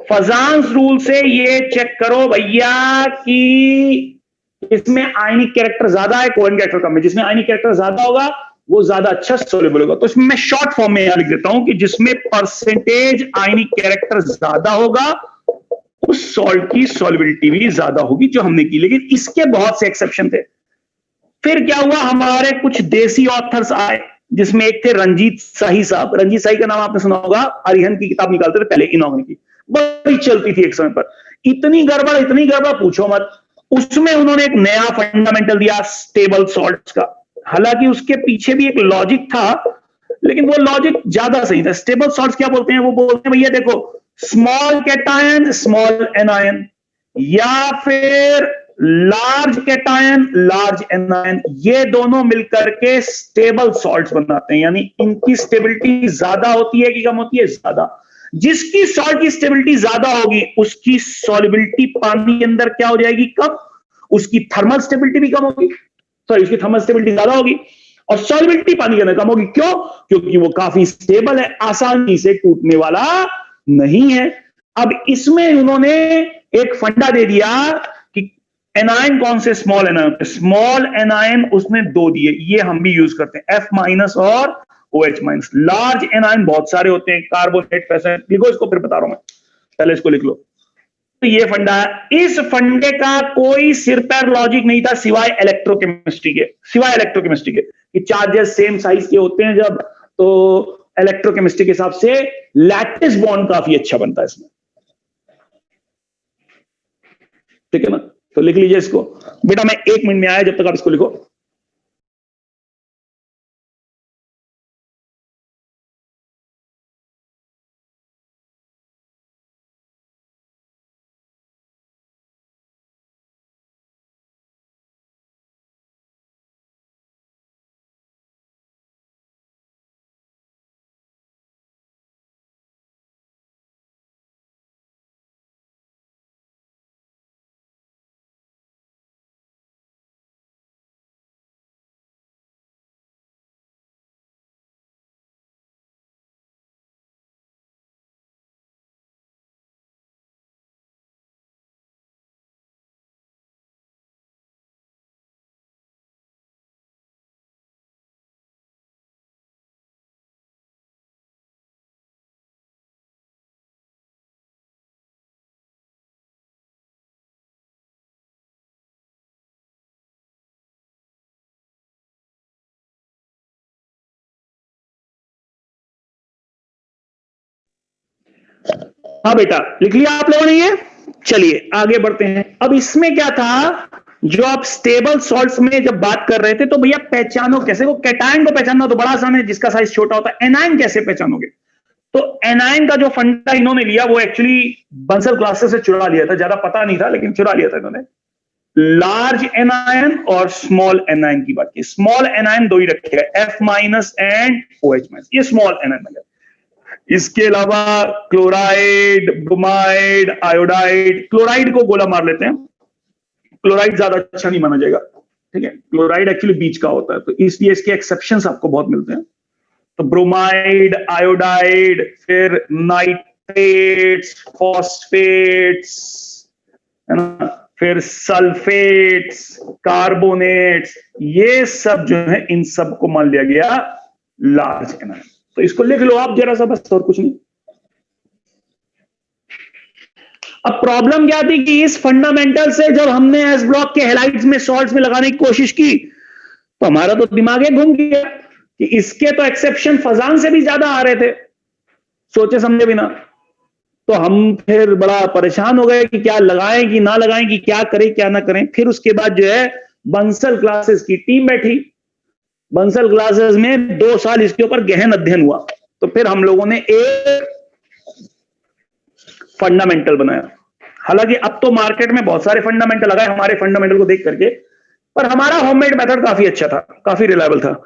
फजांस रूल से ये चेक करो भैया कि इसमें आयनिक कैरेक्टर ज्यादा है, कोवेलेंट कैरेक्टर कम है। जिसमें आयनिक कैरेक्टर ज्यादा होगा वो ज्यादा अच्छा सॉल्युबल होगा। तो इसमें मैं शॉर्ट फॉर्म में यहां लिख देता हूं कि जिसमें परसेंटेज आयनिक कैरेक्टर ज्यादा होगा उस सॉल्ट की सॉल्युबिलिटी भी ज्यादा होगी, जो हमने की। लेकिन इसके बहुत से एक्सेप्शन थे। फिर क्या हुआ, हमारे कुछ देसी ऑथर्स आए, जिसमें एक थे रंजीत शाही साहब। रंजीत शाही का नाम आपने सुना होगा, अरिहंत की किताब निकालते थे पहले इनऑर्गेनिक की, बड़ी चलती थी एक समय पर। इतनी गड़बड़ पूछो मत। उसमें उन्होंने एक नया फंडामेंटल दिया स्टेबल सॉल्ट्स का। हालांकि उसके पीछे भी एक लॉजिक था, लेकिन वो लॉजिक ज्यादा सही था। स्टेबल सॉल्ट्स क्या बोलते हैं? वो बोलते हैं भैया देखो, स्मॉल कैटायन स्मॉल एनायन, या फिर लार्ज कैटायन लार्ज एनायन, ये दोनों मिलकर के स्टेबल सॉल्ट्स बनाते हैं। यानी इनकी स्टेबिलिटी ज्यादा होती है कि कम होती है? ज्यादा। जिसकी सॉल्ट की स्टेबिलिटी ज्यादा होगी उसकी सॉल्युबिलिटी पानी के अंदर क्या हो जाएगी? कम। उसकी थर्मल स्टेबिलिटी भी कम होगी, सॉरी उसकी थर्मल स्टेबिलिटी ज्यादा होगी और सॉल्युबिलिटी पानी के अंदर कम होगी। क्यों? क्योंकि वो काफी स्टेबल है, आसानी से टूटने वाला नहीं है। अब इसमें उन्होंने एक फंडा दे दिया कि एनायन कौन से? Small anion. स्मॉल एनायन उसने दो दिए, ये हम भी यूज करते हैं, F माइनस और OH माइनस। लार्ज एनायन बहुत सारे होते हैं, कार्बोनेट पैसेट, लिखो इसको, फिर बता रहा हूं मैं, पहले इसको लिख लो। तो ये फंडा है। इस फंडे का कोई सिर पैर लॉजिक नहीं था सिवाय इलेक्ट्रोकेमिस्ट्री के, कि चार्जेस सेम साइज के होते हैं जब, तो इलेक्ट्रोकेमिस्ट्री के हिसाब से लैटिस बॉन्ड काफी अच्छा बनता है इसमें। ठीक है ना? तो लिख लीजिए इसको बेटा, मैं 1 मिनट में आया, जब तक आप इसको लिखो। हाँ बेटा, लिख लिया आप लोगों ने ये? चलिए आगे बढ़ते हैं। अब इसमें क्या था जो आप स्टेबल सॉल्ट्स में जब बात कर रहे थे तो भैया पहचानो कैसे, वो कैटायन को पहचानना तो बड़ा आसान है जिसका साइज छोटा होता है। एनायन कैसे पहचानोगे? तो एनायन का जो फंडा इन्होंने लिया वो एक्चुअली बंसल क्लासेस से चुरा लिया था, ज्यादा पता नहीं था लेकिन चुरा लिया था इन्होंने। लार्ज एनायन और स्मॉल एनायन की बात की। स्मॉल एनायन दो ही रखेगा, F- एंड OH-। ये स्मॉल एनायन है। इसके अलावा क्लोराइड, ब्रोमाइड, आयोडाइड। क्लोराइड को गोला मार लेते हैं, क्लोराइड ज्यादा अच्छा नहीं माना जाएगा, ठीक है। क्लोराइड एक्चुअली बीच का होता है तो इसलिए इसके एक्सेप्शंस आपको बहुत मिलते हैं। तो ब्रोमाइड, आयोडाइड, फिर नाइट्रेट्स, फॉस्फेट्स, है ना, फिर सल्फेट्स, कार्बोनेट्स, ये सब जो है इन सब को मान लिया गया लार्ज एनायन। तो इसको लिख लो आप जरा सा, बस और कुछ नहीं। अब प्रॉब्लम क्या थी कि इस फंडामेंटल से जब हमने एस ब्लॉक के हैलाइड्स में, सॉल्ट्स में लगाने की कोशिश की तो हमारा तो दिमाग ही घूम गया कि इसके तो एक्सेप्शन फजान से भी ज्यादा आ रहे थे, सोचे समझे बिना। तो हम फिर बड़ा परेशान हो गए कि क्या लगाएं कि ना लगाएं, कि क्या करें क्या ना करें। फिर उसके बाद जो है बंसल क्लासेस की टीम बैठी। बंसल क्लासेस में 2 साल इसके ऊपर गहन अध्ययन हुआ। तो फिर हम लोगों ने एक फंडामेंटल बनाया। हालांकि अब तो मार्केट में बहुत सारे फंडामेंटल लगाए हमारे फंडामेंटल को देख करके, पर हमारा होममेड मेथड काफी अच्छा था, काफी रिलायबल था।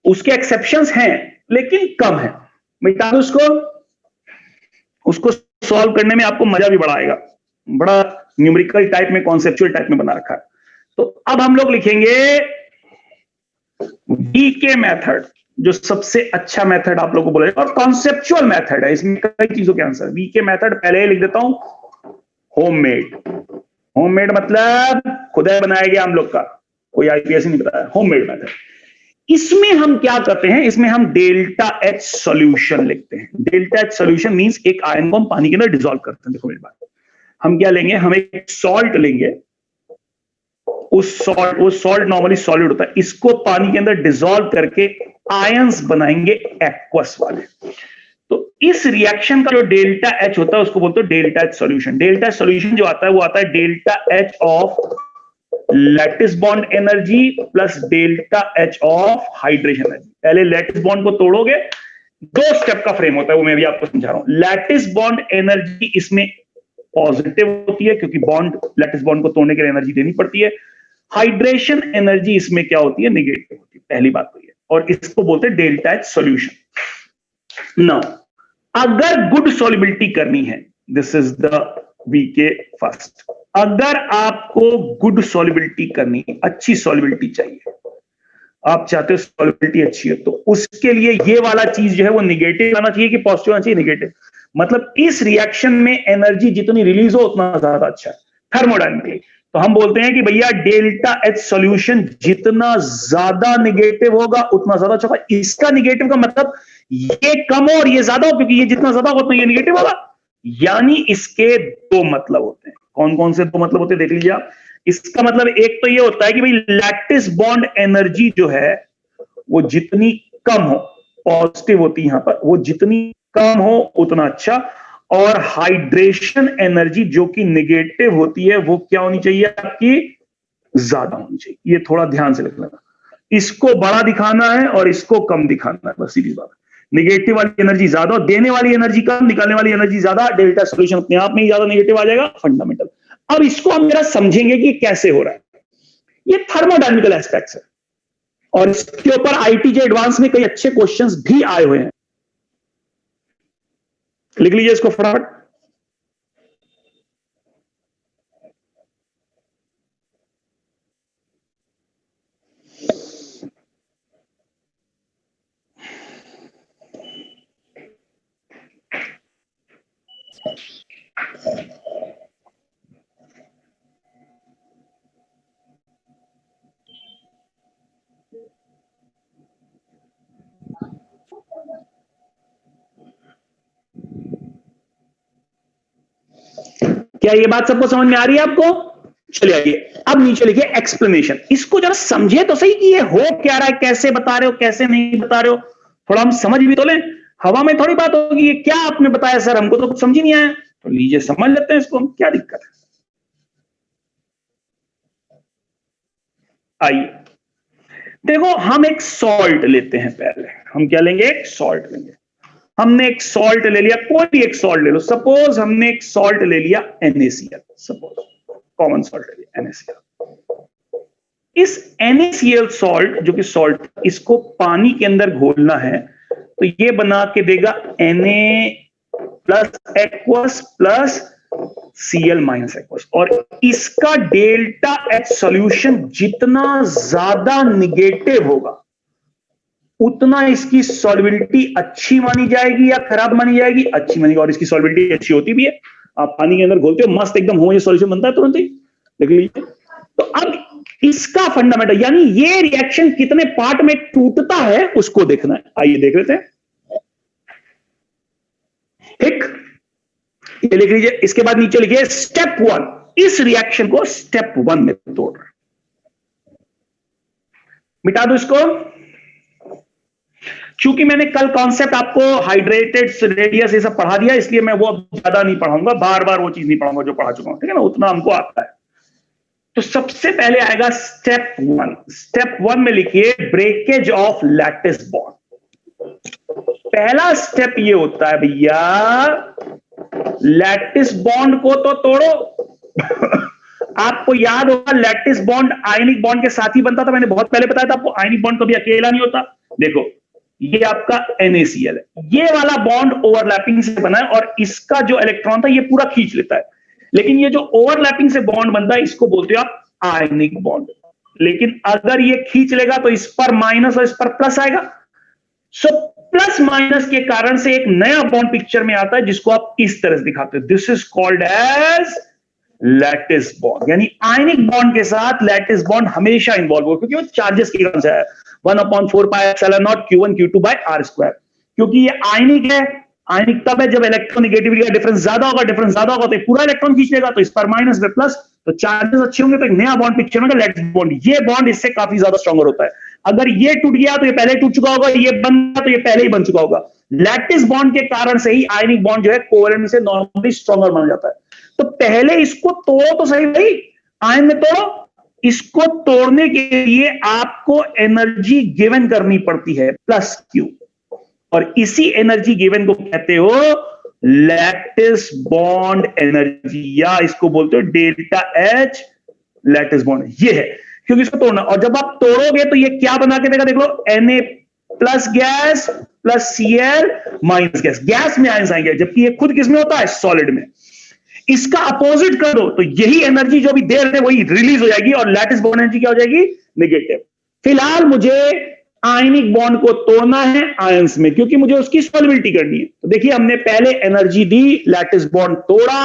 उसके एक्सेप्शंस हैं लेकिन कम है। मिटा दो उसको सॉल्व करने में आपको मजा भी बड़ा आएगा। बड़ा न्यूमेरिकल टाइप में, कॉन्सेप्चुअल टाइप में बना रखा है। तो अब हम लोग लिखेंगे वीके मेथड, जो सबसे अच्छा मेथड आप लोगों को बोलेगा, और कॉन्सेप्चुअल मेथड है। इसमें कई चीजों के आंसर। वीके मेथड पहले ही लिख देता हूं, होममेड। होममेड मतलब खुद बनाया गया हम लोग का, कोई आईपीएस नहीं बताया। Homemade method. इसमें हम क्या करते हैं, इसमें हम डेल्टा एच सॉल्यूशन लिखते हैं। डेल्टा एच सॉल्यूशन मींस एक आयन को हम पानी के अंदर डिसॉल्व करते हैं। देखो मेरी बात, हम क्या लेंगे, हम एक सॉल्ट लेंगे। वो सॉल्ट नॉर्मली सॉलिड होता है, इसको पानी के अंदर डिसॉल्व करके आयंस बनाएंगे एक्वस वाले। तो इस रिएक्शन का जो डेल्टा एच होता है उसको बोलते हैं delta H solution. Delta H solution जो आता है वो आता है delta H of lattice bond energy plus delta H of hydration energy. पहले लैटिस बॉन्ड को तोड़ोगे, 2 स्टेप का फ्रेम होता है, वो मैं भी आपको समझा रहा हूं। लैटिस बॉन्ड एनर्जी इसमें पॉजिटिव होती है क्योंकि बॉन्ड, लैटिस बॉन्ड को तोड़ने के लिए एनर्जी देनी पड़ती है। हाइड्रेशन एनर्जी इसमें क्या होती है, नेगेटिव होती है। पहली बात तो ये, और इसको बोलते हैं डेल्टा एच सॉल्यूशन। नाउ अगर गुड सॉल्युबिलिटी करनी है, दिस इज द वीके फर्स्ट। अगर आपको गुड सॉल्युबिलिटी करनी है, अच्छी सॉल्युबिलिटी चाहिए, आप चाहते हो सॉल्युबिलिटी अच्छी है, तो उसके लिए ये वाला चीज जो है वो नेगेटिव आना चाहिए कि पॉजिटिव आना चाहिए, नेगेटिव। मतलब इस रिएक्शन में एनर्जी जितनी रिलीज हो उतना ज्यादा अच्छा है थर्मोडायनेमिकली। तो हम बोलते हैं कि भैया डेल्टा एच सॉल्यूशन जितना ज्यादा नेगेटिव होगा उतना ज्यादा अच्छा होगा। इसका नेगेटिव का मतलब ये कम हो और ये ज्यादा हो, क्योंकि ये जितना ज्यादा होगा उतना ये नेगेटिव होगा। यानी इसके 2 मतलब होते हैं। कौन कौन से 2 मतलब होते हैं देख लीजिए आप। इसका मतलब एक तो ये होता है कि भाई लैटिस बॉन्ड एनर्जी जो है वो जितनी कम हो, पॉजिटिव होती है यहां पर, वो जितनी कम हो उतना अच्छा। और हाइड्रेशन एनर्जी जो कि नेगेटिव होती है वो क्या होनी चाहिए आपकी, ज्यादा होनी चाहिए। ये थोड़ा ध्यान से लिखना, इसको बड़ा दिखाना है और इसको कम दिखाना है, बस सीधी बात। नेगेटिव वाली एनर्जी ज्यादा, देने वाली एनर्जी कम, निकालने वाली एनर्जी ज्यादा, डेल्टा सॉल्यूशन अपने आप में ही ज्यादा नेगेटिव आ जाएगा, फंडामेंटल। अब इसको हम जरा समझेंगे कि कैसे हो रहा है। ये थर्मोडायनेमिकल एस्पेक्ट्स है और इसके ऊपर आईटीजे एडवांस में कई अच्छे क्वेश्चंस भी आए हुए हैं। लिख लीजिए इसको फटाफट। क्या ये बात सबको समझ में आ रही है आपको? चलिए आइए अब नीचे लिखिए एक्सप्लेनेशन। इसको जरा समझे तो सही कि ये हो क्या रहा है, कैसे बता रहे हो, कैसे नहीं बता रहे हो, थोड़ा हम समझ भी तो लें। हवा में थोड़ी बात होगी, ये क्या आपने बताया सर, हमको तो कुछ समझ ही नहीं आया। तो लीजिए समझ लेते हैं इसको हम, क्या दिक्कत है। आइए देखो, हम एक सॉल्ट लेते हैं। पहले हम क्या लेंगे? एक सॉल्ट लेंगे। हमने एक सॉल्ट ले लिया, कोई भी एक सॉल्ट ले लो। सपोज हमने एक सॉल्ट ले लिया NaCl, सपोज कॉमन सॉल्ट ले लिया NaCl। इस NaCl सॉल्ट जो कि सॉल्ट, इसको पानी के अंदर घोलना है तो ये बना के देगा Na plus aqueous plus Cl minus aqueous. और इसका डेल्टा H सॉल्यूशन जितना ज्यादा निगेटिव होगा उतना इसकी सॉल्युबिलिटी अच्छी मानी जाएगी या खराब मानी जाएगी? अच्छी मानी। और इसकी सॉल्युबिलिटी अच्छी होती भी है। आप पानी के अंदर घोलते हो, मस्त एकदम होमोजेनियस सॉल्यूशन बनता है तुरंत ही, देख लीजिए। तो अब इसका फंडामेंटल, यानी ये रिएक्शन कितने पार्ट में टूटता है उसको देखना है। आइए देख लेते हैं। ठीक, ये लिख लीजिए। इसके बाद नीचे लिखिए स्टेप 1। इस रिएक्शन को स्टेप 1 में तोड़ रहे हैं। मिटा दो इसको। चूंकि मैंने कल कॉन्सेप्ट आपको हाइड्रेटेड रेडियस ये सब पढ़ा दिया, इसलिए मैं वो अब ज्यादा नहीं पढ़ाऊंगा, बार बार वो चीज नहीं पढ़ाऊंगा जो पढ़ा चुका हूं, ठीक है ना? उतना हमको आता है। तो सबसे पहले आएगा स्टेप 1। स्टेप 1 में लिखिए ब्रेकेज ऑफ लैटिस बॉन्ड। पहला स्टेप ये होता है भैया, लैटिस बॉन्ड को तो तोड़ो। आपको याद होगा लैटिस बॉन्ड आयनिक बॉन्ड के साथ ही बनता था। मैंने बहुत पहले बताया था आपको, आयनिक बॉन्ड कभी अकेला नहीं होता। देखो ये आपका NaCl है, ये वाला बॉन्ड ओवरलैपिंग से बना है और इसका जो इलेक्ट्रॉन था ये पूरा खींच लेता है। लेकिन ये जो ओवरलैपिंग से बॉन्ड बनता है इसको बोलते हो आप आयनिक बॉन्ड। लेकिन अगर ये खींच लेगा तो इस पर माइनस और इस पर प्लस आएगा। सो प्लस माइनस के कारण से एक नया बॉन्ड पिक्चर में आता है जिसको आप इस तरह से दिखाते हो। This is called as lattice bond. यानी आयनिक बॉन्ड के साथ लैटिस बॉन्ड हमेशा इन्वॉल्व हो, क्योंकि वो चार्जेस की कारण से है। 1/4 pi epsilon naught Q1 Q2 by R square. क्योंकि ये आयनिक है। आयनिक तब है जब इलेक्ट्रोनिगेटिविटी का डिफरेंस ज्यादा होगा। डिफरेंस ज्यादा होगा तो पूरा इलेक्ट्रॉन खींच लेगा, तो इस पर माइनस में प्लस, तो चार्जेस अच्छे होंगे तो एक नया बॉन्ड पिक्चर में लैटिस बॉन्ड। ये बॉन्ड इससे काफी ज्यादा स्ट्रॉन्गर होता है। अगर ये टूट गया तो ये पहले टूट चुका होगा, ये बन गया तो ये पहले ही बन चुका होगा। लैटिस बॉन्ड के कारण से ही आयनिक बॉन्ड जो है कोवेलेंट से नॉर्मली स्ट्रॉन्गर माना जाता है। तो पहले इसको तोड़ो तो सही भाई, आयन में तोड़ो। इसको तोड़ने के लिए आपको एनर्जी गिवन करनी पड़ती है प्लस Q, और इसी एनर्जी गिवन को कहते हो लैटिस बॉन्ड एनर्जी, या इसको बोलते हो डेल्टा H लैटिस बॉन्ड। ये है क्योंकि इसको तोड़ना। और जब आप तोड़ोगे तो ये क्या बना के देगा? देख लो, Na plus gas plus Cl minus gas. Gas में आयंस आएंगे, जबकि ये खुद किसमें होता है? सॉलिड में। इसका अपोजिट कर दो तो यही एनर्जी जो भी दे रहे थे वही रिलीज हो जाएगी, और लैटिस बॉन्ड एनर्जी क्या हो जाएगी? नेगेटिव। फिलहाल मुझे आयनिक बॉन्ड को तोड़ना है आयंस में, क्योंकि मुझे उसकी सॉल्युबिलिटी करनी है। तो देखिए हमने पहले एनर्जी दी, लैटिस बॉन्ड तोड़ा,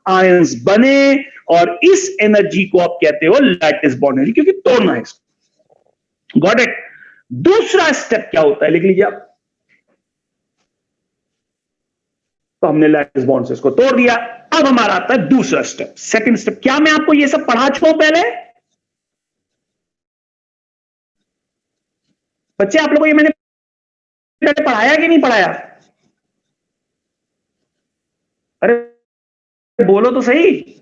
आयंस बने, और इस एनर्जी को आप कहते हो लैटिस बॉन्ड एनर्जी, क्योंकि तोड़ना है इसको। Got it? दूसरा स्टेप क्या होता है, लिख लीजिए आप। तो हमने लैटिस बॉन्ड से इसको तोड़ दिया। अब हमारा आता है दूसरा स्टेप, सेकंड स्टेप। क्या मैं आपको ये सब पढ़ा चुका हूं पहले? बच्चे आप लोगों को ये मैंने पहले पढ़ाया कि नहीं पढ़ाया? अरे बोलो तो सही।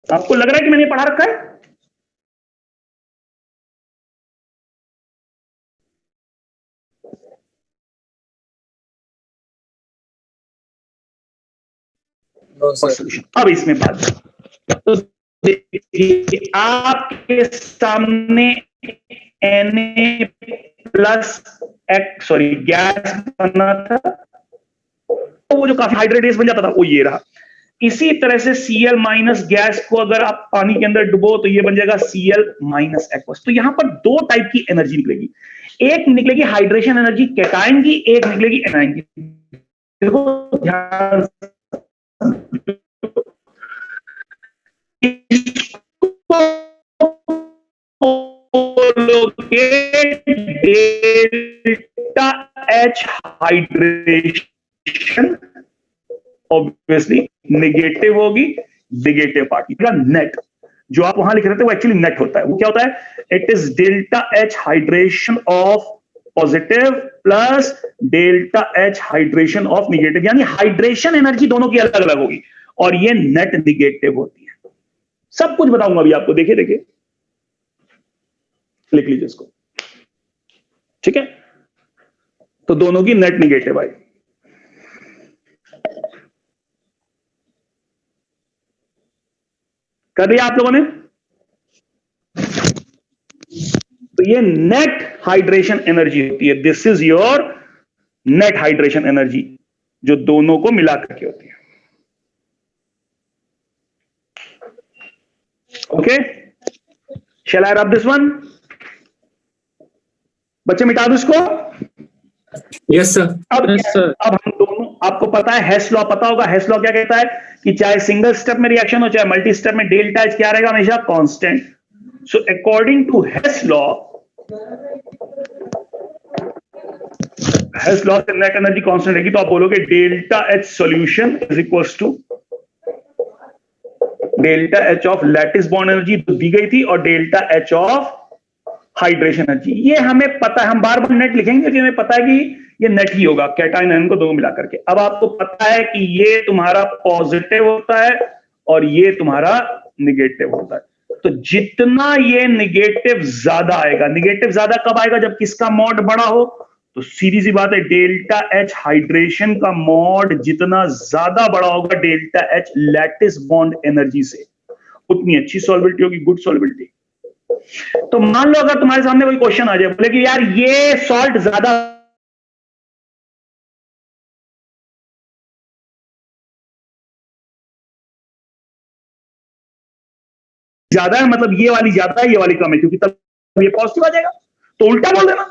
आपको लग रहा है कि मैंने पढ़ा रखा है? सॉल्यूशन। अब इसमें बात, तो देखिए आपके सामने Na प्लस गैस बना था, तो वो जो काफी हाइड्रेट गैस बन जाता था वो ये रहा। इसी तरह से Cl माइनस गैस को अगर आप पानी के अंदर डुबो तो ये बन जाएगा Cl माइनस एक्वस। तो यहां पर दो टाइप की एनर्जी निकलेगी। एक निकलेगी हाइड्रेशन एनर्जी कैटायन की, एक निकलेगी एनायन की। देखो ध्यान delta H hydration obviously negative होगी, नेगेटिव पार्ट का नेट जो आप वहां लिख रहे थे वो एक्चुअली नेट होता है। वो क्या होता है? It is delta H hydration of positive plus delta H hydration of negative, यानी हाइड्रेशन एनर्जी दोनों की अलग अलग होगी और ये नेट निगेटिव होती है। सब कुछ बताऊंगा अभी आपको, देखिए देखिए, लिख लीजिए इसको, ठीक है। तो दोनों की नेट निगेटिव आई। कर दिया आप लोगों ने? तो ये नेट हाइड्रेशन एनर्जी होती है, this is your net hydration energy, जो दोनों को मिला करके होती है। Okay, shell I rub this one? बच्चे मिटा दो इसको। Yes sir. अब हम दोनों, आपको पता है हेस लॉ, पता होगा हेस लॉ क्या कहता है कि चाहे सिंगल स्टेप में रिएक्शन हो चाहे मल्टी स्टेप में, डेल्टा एच क्या रहेगा? हमेशा constant. So according to Hess law से नेट एनर्जी कांस्टेंट रहेगी, तो आप बोलोगे delta H solution is equals to delta H of lattice bond energy दी गई थी और delta H of hydration energy. ये हमें पता है, हम बार बार नेट लिखेंगे कि हमें पता है कि ये नेट ही होगा, कैटायन आयन को दोनों मिला करके। अब आपको पता है कि ये तुम्हारा पॉजिटिव होता है और ये तुम्हारा निगेटिव होता है। तो जितना ये निगेटिव ज्यादा आएगा, निगेटिव ज्यादा कब आएगा? जब किसका मॉड बड़ा हो। तो सीधी सी बात है, डेल्टा एच हाइड्रेशन का मॉड जितना ज्यादा बड़ा होगा delta H lattice bond energy से, उतनी अच्छी सॉल्बिलिटी होगी, गुड सॉल्बिलिटी। तो मान लो अगर तुम्हारे सामने कोई क्वेश्चन आ जाए, बोले कि यार ये सॉल्ट ज्यादा है, मतलब ये वाली ज्यादा है ये वाली कम है, क्योंकि तब ये पॉजिटिव आ जाएगा, तो उल्टा बोल देना।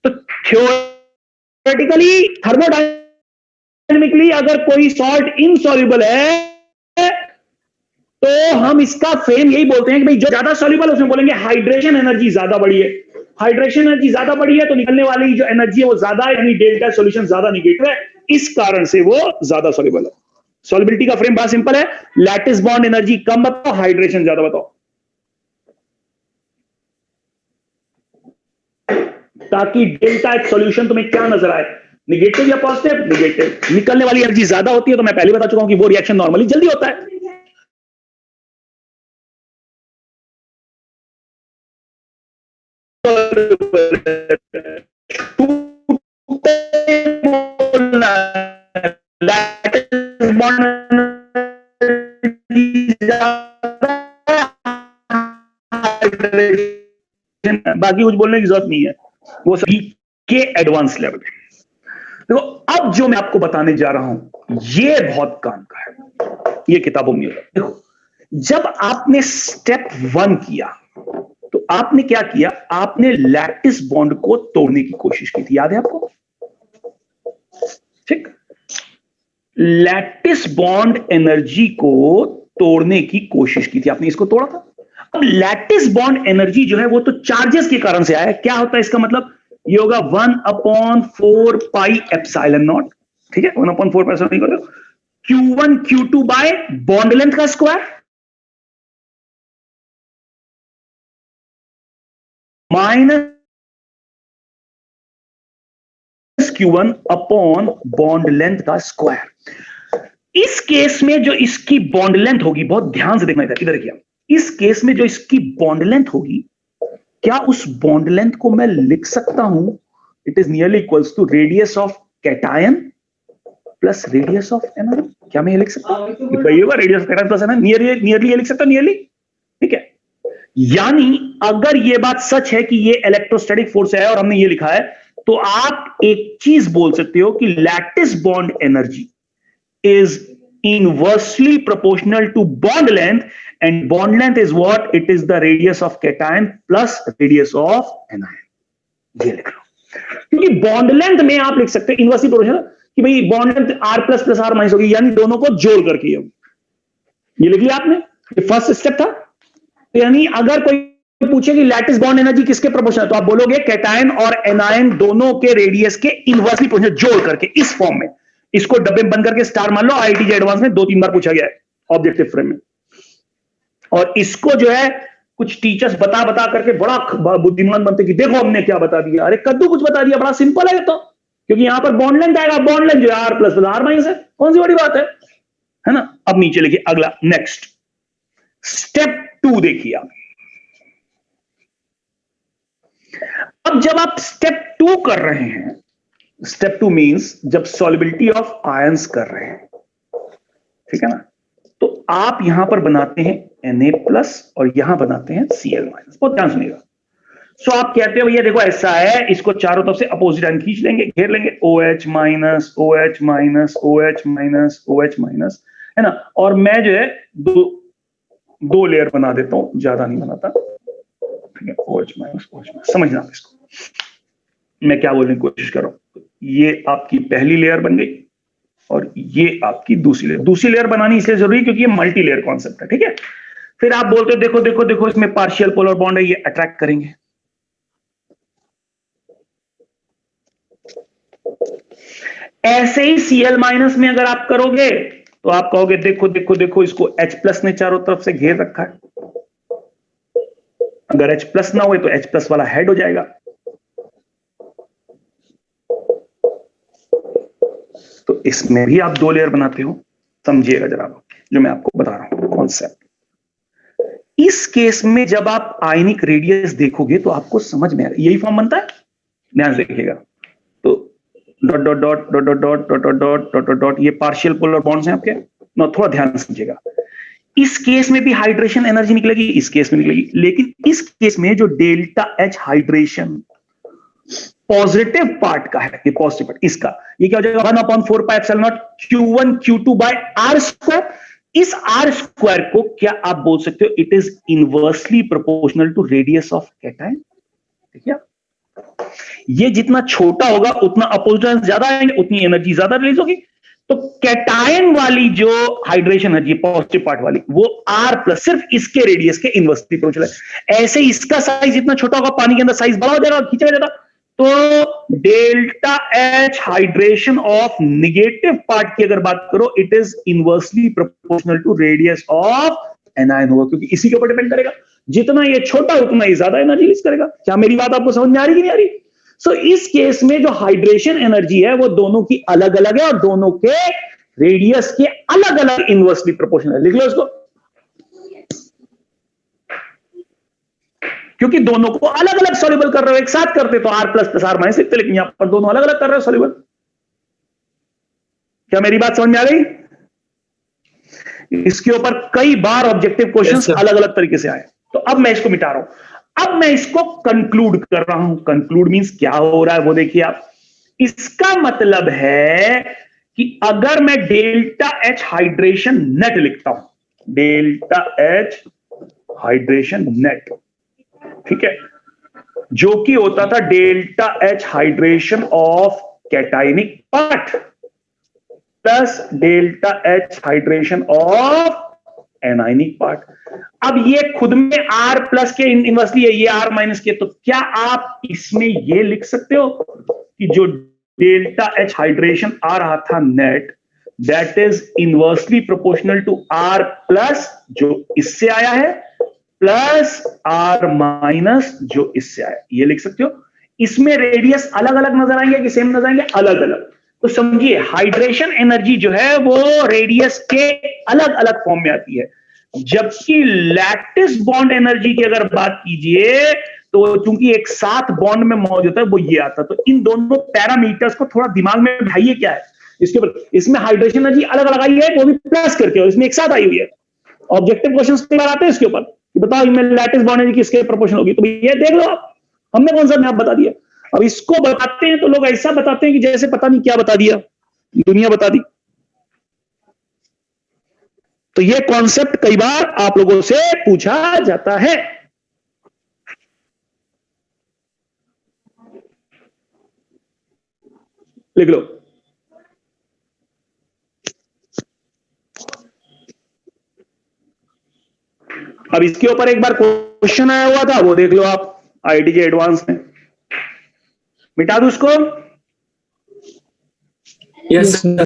तो थियोरेटिकली थर्मोडायनेमिकली अगर कोई सॉल्ट इनसॉल्युबल है तो हम इसका फ्रेम यही बोलते हैं कि भाई जो ज्यादा सॉल्युबल है उसमें बोलेंगे हाइड्रेशन एनर्जी ज्यादा बड़ी है। हाइड्रेशन एनर्जी ज्यादा बड़ी है तो निकलने वाली जो एनर्जी है वो ज्यादा है, यानी डेल्टा सॉल्यूशन ज्यादा निगेटिव है, इस कारण से वो ज्यादा सॉल्युबल है। सॉल्युबिलिटी का फ्रेम बहुत सिंपल है, लैटिस बॉन्ड एनर्जी कम बताओ, हाइड्रेशन ज्यादा बताओ, ताकि डेल्टा एच सॉल्यूशन तुम्हें क्या नजर आए, निगेटिव या पॉजिटिव? निगेटिव। निकलने वाली एनर्जी ज्यादा होती है तो मैं पहले बता चुका हूं कि वो रिएक्शन नॉर्मली जल्दी होता है। बाकी कुछ बोलने की जरूरत नहीं है, वो सभी के एडवांस लेवल। देखो अब जो मैं आपको बताने जा रहा हूं ये बहुत काम का है, ये किताबों में होता है। देखो जब आपने स्टेप 1 किया तो आपने क्या किया, आपने लैटिस बॉन्ड को तोड़ने की कोशिश की थी, याद है आपको? ठीक, लैटिस बॉन्ड एनर्जी को तोड़ने की कोशिश की थी आपने, इसको तोड़ा था। अब लैटिस बॉन्ड एनर्जी जो है वो तो चार्जेस के कारण से आया है। क्या होता है इसका मतलब? ये होगा 1/4 पाई एप्सिलॉन नॉट, ठीक है, 1/4 पाई नहीं करो, Q1 Q2 by bond length का square minus Q1 upon bond length का स्क्वायर। इस केस में जो इसकी बॉन्ड लेंथ होगी, बहुत ध्यान से देखना इधर किया, इस केस में जो इसकी बॉन्ड लेंथ होगी, क्या उस बॉन्ड लेंथ को मैं लिख सकता हूं, it is nearly equals to radius of cation plus radius of anion. क्या मैं ये लिख सकता हूं? Radius of cation plus anion, nearly ये लिख सकता हूं, नियरली, ठीक है। यानी अगर ये बात सच है कि ये इलेक्ट्रोस्टैटिक फोर्स है और हमने ये लिखा है, तो आप एक चीज बोल सकते हो कि lattice bond energy is inversely proportional to bond length, and bond length is what? It is the radius of cation plus radius of anion. ये लिख लो, क्योंकि बॉन्ड लेंथ में आप लिख सकते हैं इनवर्सली प्रोपोर्शनल कि भाई bond length r plus plus r minus होगी, यानी दोनों को जोड़ करके ये लिख लिया आपने, ये फर्स्ट स्टेप था। तो यानी अगर कोई पूछे कि लैटिस बॉन्ड एनर्जी किसके प्रोपोर्शनल, तो आप बोलोगे कैटायन और एनायन दोनों के रेडियस के इनवर्सली प्रोपोर्शनल जोड़ करके, इस फॉर्म में। इसको डब्बे में बंद करके स्टार मान लो, आईआईटी एडवांस में 2-3 बार पूछा गया है ऑब्जेक्टिव फ्रेम में। और इसको जो है कुछ टीचर्स बता बता करके बड़ा बुद्धिमान बनते कि देखो हमने क्या बता दिया। अरे कद्दू कुछ बता दिया, बड़ा सिंपल है तो, क्योंकि यहां पर बॉन्ड लेंथ आएगा, बॉन्ड लेंथ जो है आर प्लस आर माइनस है, कौन सी बड़ी बात है ना। अब नीचे लिखिए अगला, नेक्स्ट स्टेप 2 देखिए आप। अब जब आप स्टेप 2 कर रहे हैं, स्टेप 2 मींस जब सॉल्युबिलिटी ऑफ आयंस कर रहे हैं, ठीक है ना, तो आप यहां पर बनाते हैं Na+ और यहां बनाते हैं Cl-। बहुत ध्यान सुनिएगा। सो आप कहते हो भैया देखो ऐसा है, इसको चारों तरफ से अपोजिट आयन खींच लेंगे, घेर लेंगे, OH minus OH minus OH minus OH minus, है ना। और मैं जो है दो लेयर बना देता हूं, ज्यादा नहीं बनाता, ठीक है। OH माइनस OH माइनस, समझना आप इसको, मैं क्या बोलने की कोशिश कर रहा हूं। ये आपकी पहली लेयर बन गई और ये आपकी दूसरी लेयर। दूसरी लेयर बनानी इसलिए जरूरी है क्योंकि ये मल्टी लेयर कॉन्सेप्ट है, ठीक है। फिर आप बोलते हो देखो देखो देखो इसमें पार्शियल पोलर बॉन्ड है, ये अट्रैक्ट करेंगे। ऐसे ही Cl- में अगर आप करोगे तो आप कहोगे देखो देखो देखो इसको H+ ने चारों तरफ से घेर रखा है, अगर H+ ना हुए तो H+ वाला हेड हो जाएगा। तो इसमें भी आप 2 लेयर बनाते हो, समझिएगा जरा जो मैं आपको बता रहा हूं कॉन्सेप्ट। इस केस में जब आप आयनिक रेडियस देखोगे तो आपको समझ में आएगा, यही फॉर्म बनता है, ध्यान से देखिएगा। तो dot dot dot dot dot dot dot dot dot dot dot, ये पार्शियल पोलर बॉन्ड्स हैं आपके ना, थोड़ा ध्यान समझिएगा। इस केस में भी हाइड्रेशन एनर्जी निकलेगी, इस केस में निकलेगी, लेकिन इस केस में जो ΔH हाइड्रेशन पॉजिटिव पार्ट का है, ये पॉजिटिव पार्ट इसका, ये क्या हो जाएगा 1/4πε0 Q1 Q2 बाय R²। इस R² को क्या आप बोल सकते हो, it is inversely proportional to radius of cation. देखिए ये जितना छोटा होगा उतना अपोजिट ज्यादा आएंगे, उतनी एनर्जी ज्यादा रिलीज होगी। तो कैटायन वाली जो हाइड्रेशन है, पॉजिटिव पार्ट वाली, वो R+ सिर्फ इसके रेडियस के इनवर्सली प्रोपोर्शनल है। ऐसे इसका साइज जितना छोटा होगा पानी के अंदर साइज बड़ा हो जाएगा, खींचा जाएगा। तो ΔH hydration of negative part की अगर बात करो, it is inversely proportional to radius of anion होगा, क्योंकि इसी के ऊपर डिपेंड करेगा। जितना ये छोटा उतना ही ज्यादा एनर्जी रिलीज करेगा। क्या मेरी बात आपको समझ में आ रही कि नहीं आ रही? सो इस केस में जो हाइड्रेशन एनर्जी है वो दोनों की अलग अलग है और दोनों के रेडियस के अलग अलग इनवर्सली प्रोपोर्शनल है। लिख लो इसको, क्योंकि दोनों को अलग अलग सॉल्युबल कर रहे हो। एक साथ करते तो R+ R- लिखते, लेकिन यहां पर दोनों अलग अलग कर रहे हो सॉल्युबल। क्या मेरी बात समझ में आ गई? इसके ऊपर कई बार ऑब्जेक्टिव क्वेश्चंस अलग अलग तरीके से आए। तो अब मैं इसको मिटा रहा हूं, अब मैं इसको कंक्लूड कर रहा हूं। कंक्लूड मींस क्या हो रहा है वो देखिए आप। इसका मतलब है कि अगर मैं ΔH हाइड्रेशन नेट लिखता हूं, ΔH हाइड्रेशन नेट, ठीक है, जो कि होता था ΔH hydration of cationic part plus ΔH hydration of anionic part. अब ये खुद में R+ के इनवर्सली है, ये R- के, तो क्या आप इसमें ये लिख सकते हो कि जो ΔH हाइड्रेशन आ रहा था net, that is inversely proportional to R+ जो इससे आया है प्लस R- जो इससे आया, ये लिख सकते हो। इसमें रेडियस अलग अलग नजर आएंगे कि सेम नजर आएंगे? अलग अलग। तो समझिए हाइड्रेशन एनर्जी जो है वो रेडियस के अलग अलग फॉर्म में आती है, जबकि लैटिस बॉन्ड एनर्जी की अगर बात कीजिए तो चूंकि एक साथ बॉन्ड में मौजूद होता है वो ये आता है। तो इन दोनों पैरामीटर्स को थोड़ा दिमाग में बिठाइए क्या है इसके ऊपर। इसमें हाइड्रेशन एनर्जी अलग अलग आई है, वो भी प्लस करके, और इसमें एक साथ आई हुई है। ऑब्जेक्टिव क्वेश्चन कई बार आते हैं इसके ऊपर कि बताओ इनमें लैटिस बॉन्ड एनर्जी किसके प्रोपोर्शन होगी, तो ये देख लो आप, हमने कौन सा मैप बता दिया। अब इसको बताते हैं तो लोग ऐसा बताते हैं कि जैसे पता नहीं क्या बता दिया, दुनिया बता दी। तो ये कॉन्सेप्ट कई बार आप लोगों से पूछा जाता है। लिख लो, अब इसके ऊपर एक बार क्वेश्चन आया हुआ था, वो देख लो आप, IIT के एडवांस में। मिटा दू उसको? Yes sir.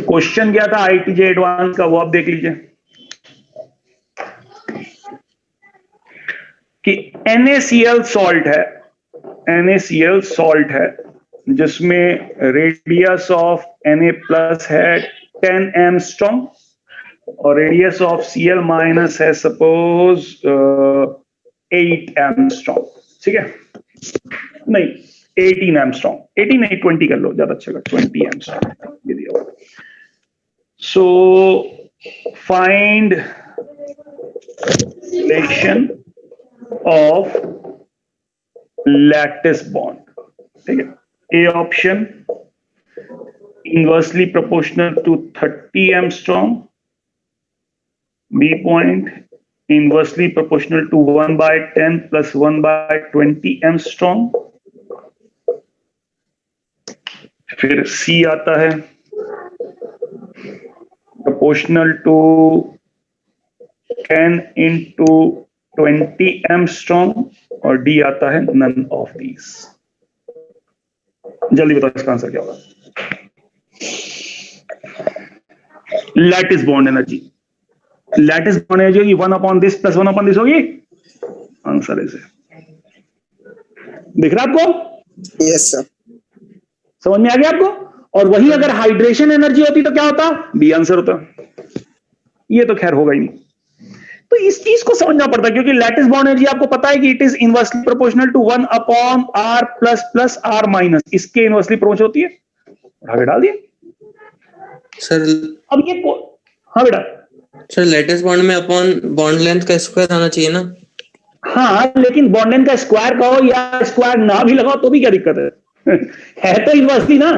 क्वेश्चन क्या था IITJ एडवांस का, वो आप देख लीजिए कि NaCl सॉल्ट है जिसमें रेडियस ऑफ Na प्लस है 10 एंगस्ट्रॉम और रेडियस ऑफ Cl माइनस है सपोज 8 एंगस्ट्रॉम, ठीक है, नहीं 18 एंगस्ट्रॉम, 18 नहीं 20 कर लो, ज्यादा अच्छा कर, 20 एंगस्ट्रॉम ये दिया हुआ। So find relation of lattice bond, ठीक है। A option inversely proportional to 30 angstrom, B point inversely proportional to 1/10 plus 1/20 angstrom, फिर सी आता है प्रोपोर्शनल टू 10 into 20 एंगस्ट्रॉम और डी आता है नन ऑफ दीज। जल्दी बताओ इसका आंसर क्या होगा। Lattice bond energy, lattice bond energy होगी 1/this प्लस 1/this होगी, आंसर इसे दिख रहा आपको? Yes sir. समझ में आ गया आपको? और वही अगर हाइड्रेशन एनर्जी होती तो क्या होता? बी आंसर होता। ये तो खैर होगा ही नहीं, तो इस चीज को समझना पड़ता है क्योंकि लैटिस बॉन्ड एनर्जी आपको पता है कि it is inversely proportional to 1/r plus plus r minus, इसके इनवर्सली प्रोपोर्शनल होती है। आगे डाल दिए सर अब ये हाँ बेटा सर लेटेस्ट बॉन्ड में अपॉन बॉन्ड लेंथ का स्क्वायर आना चाहिए ना? हाँ, लेकिन बॉन्ड लेंथ का स्क्वायर कहो या स्क्वायर ना भी लगाओ तो भी क्या दिक्कत है तो इनवर्सली ना।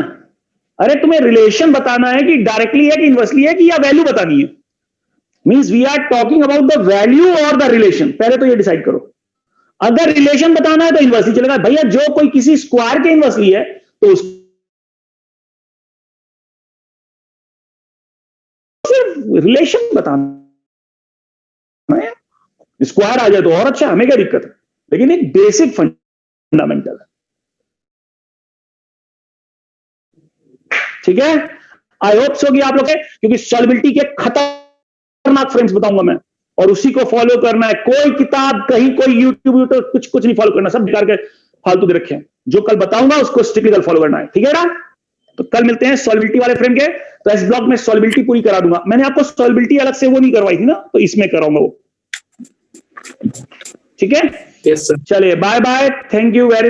अरे तुम्हें रिलेशन बताना है कि डायरेक्टली है कि इनवर्सली है कि या वैल्यू बतानी है। Means we are talking about the value और द रिलेशन, पहले तो ये डिसाइड करो। अगर रिलेशन बताना है तो इनवर्सली चलेगा भैया, जो कोई किसी स्क्वायर के इनवर्सली है तो रिलेशन बताना है, स्क्वायर आ जाए तो और अच्छा, हमें क्या दिक्कत है, लेकिन एक बेसिक फंडामेंटल है, ठीक है। आई होप सो कि आप लोग, क्योंकि सॉल्युबिलिटी के खतरनाक फ्रेम्स बताऊंगा मैं और उसी को फॉलो करना है। कोई किताब कहीं कोई यूट्यूब कुछ नहीं फॉलो करना, सब बेकार के फालतू दे रखे हैं। जो कल बताऊंगा उसको स्ट्रिक्टली फॉलो करना है, ठीक है ना। तो कल मिलते हैं सॉल्युबिलिटी वाले फ्रेम के, तो इस ब्लॉक में सॉल्युबिलिटी पूरी करा दूंगा। मैंने आपको सॉल्युबिलिटी अलग से वो नहीं करवाई थी ना, तो इसमें कराऊंगा वो, ठीक है। Yes sir. चलिए bye bye, thank you very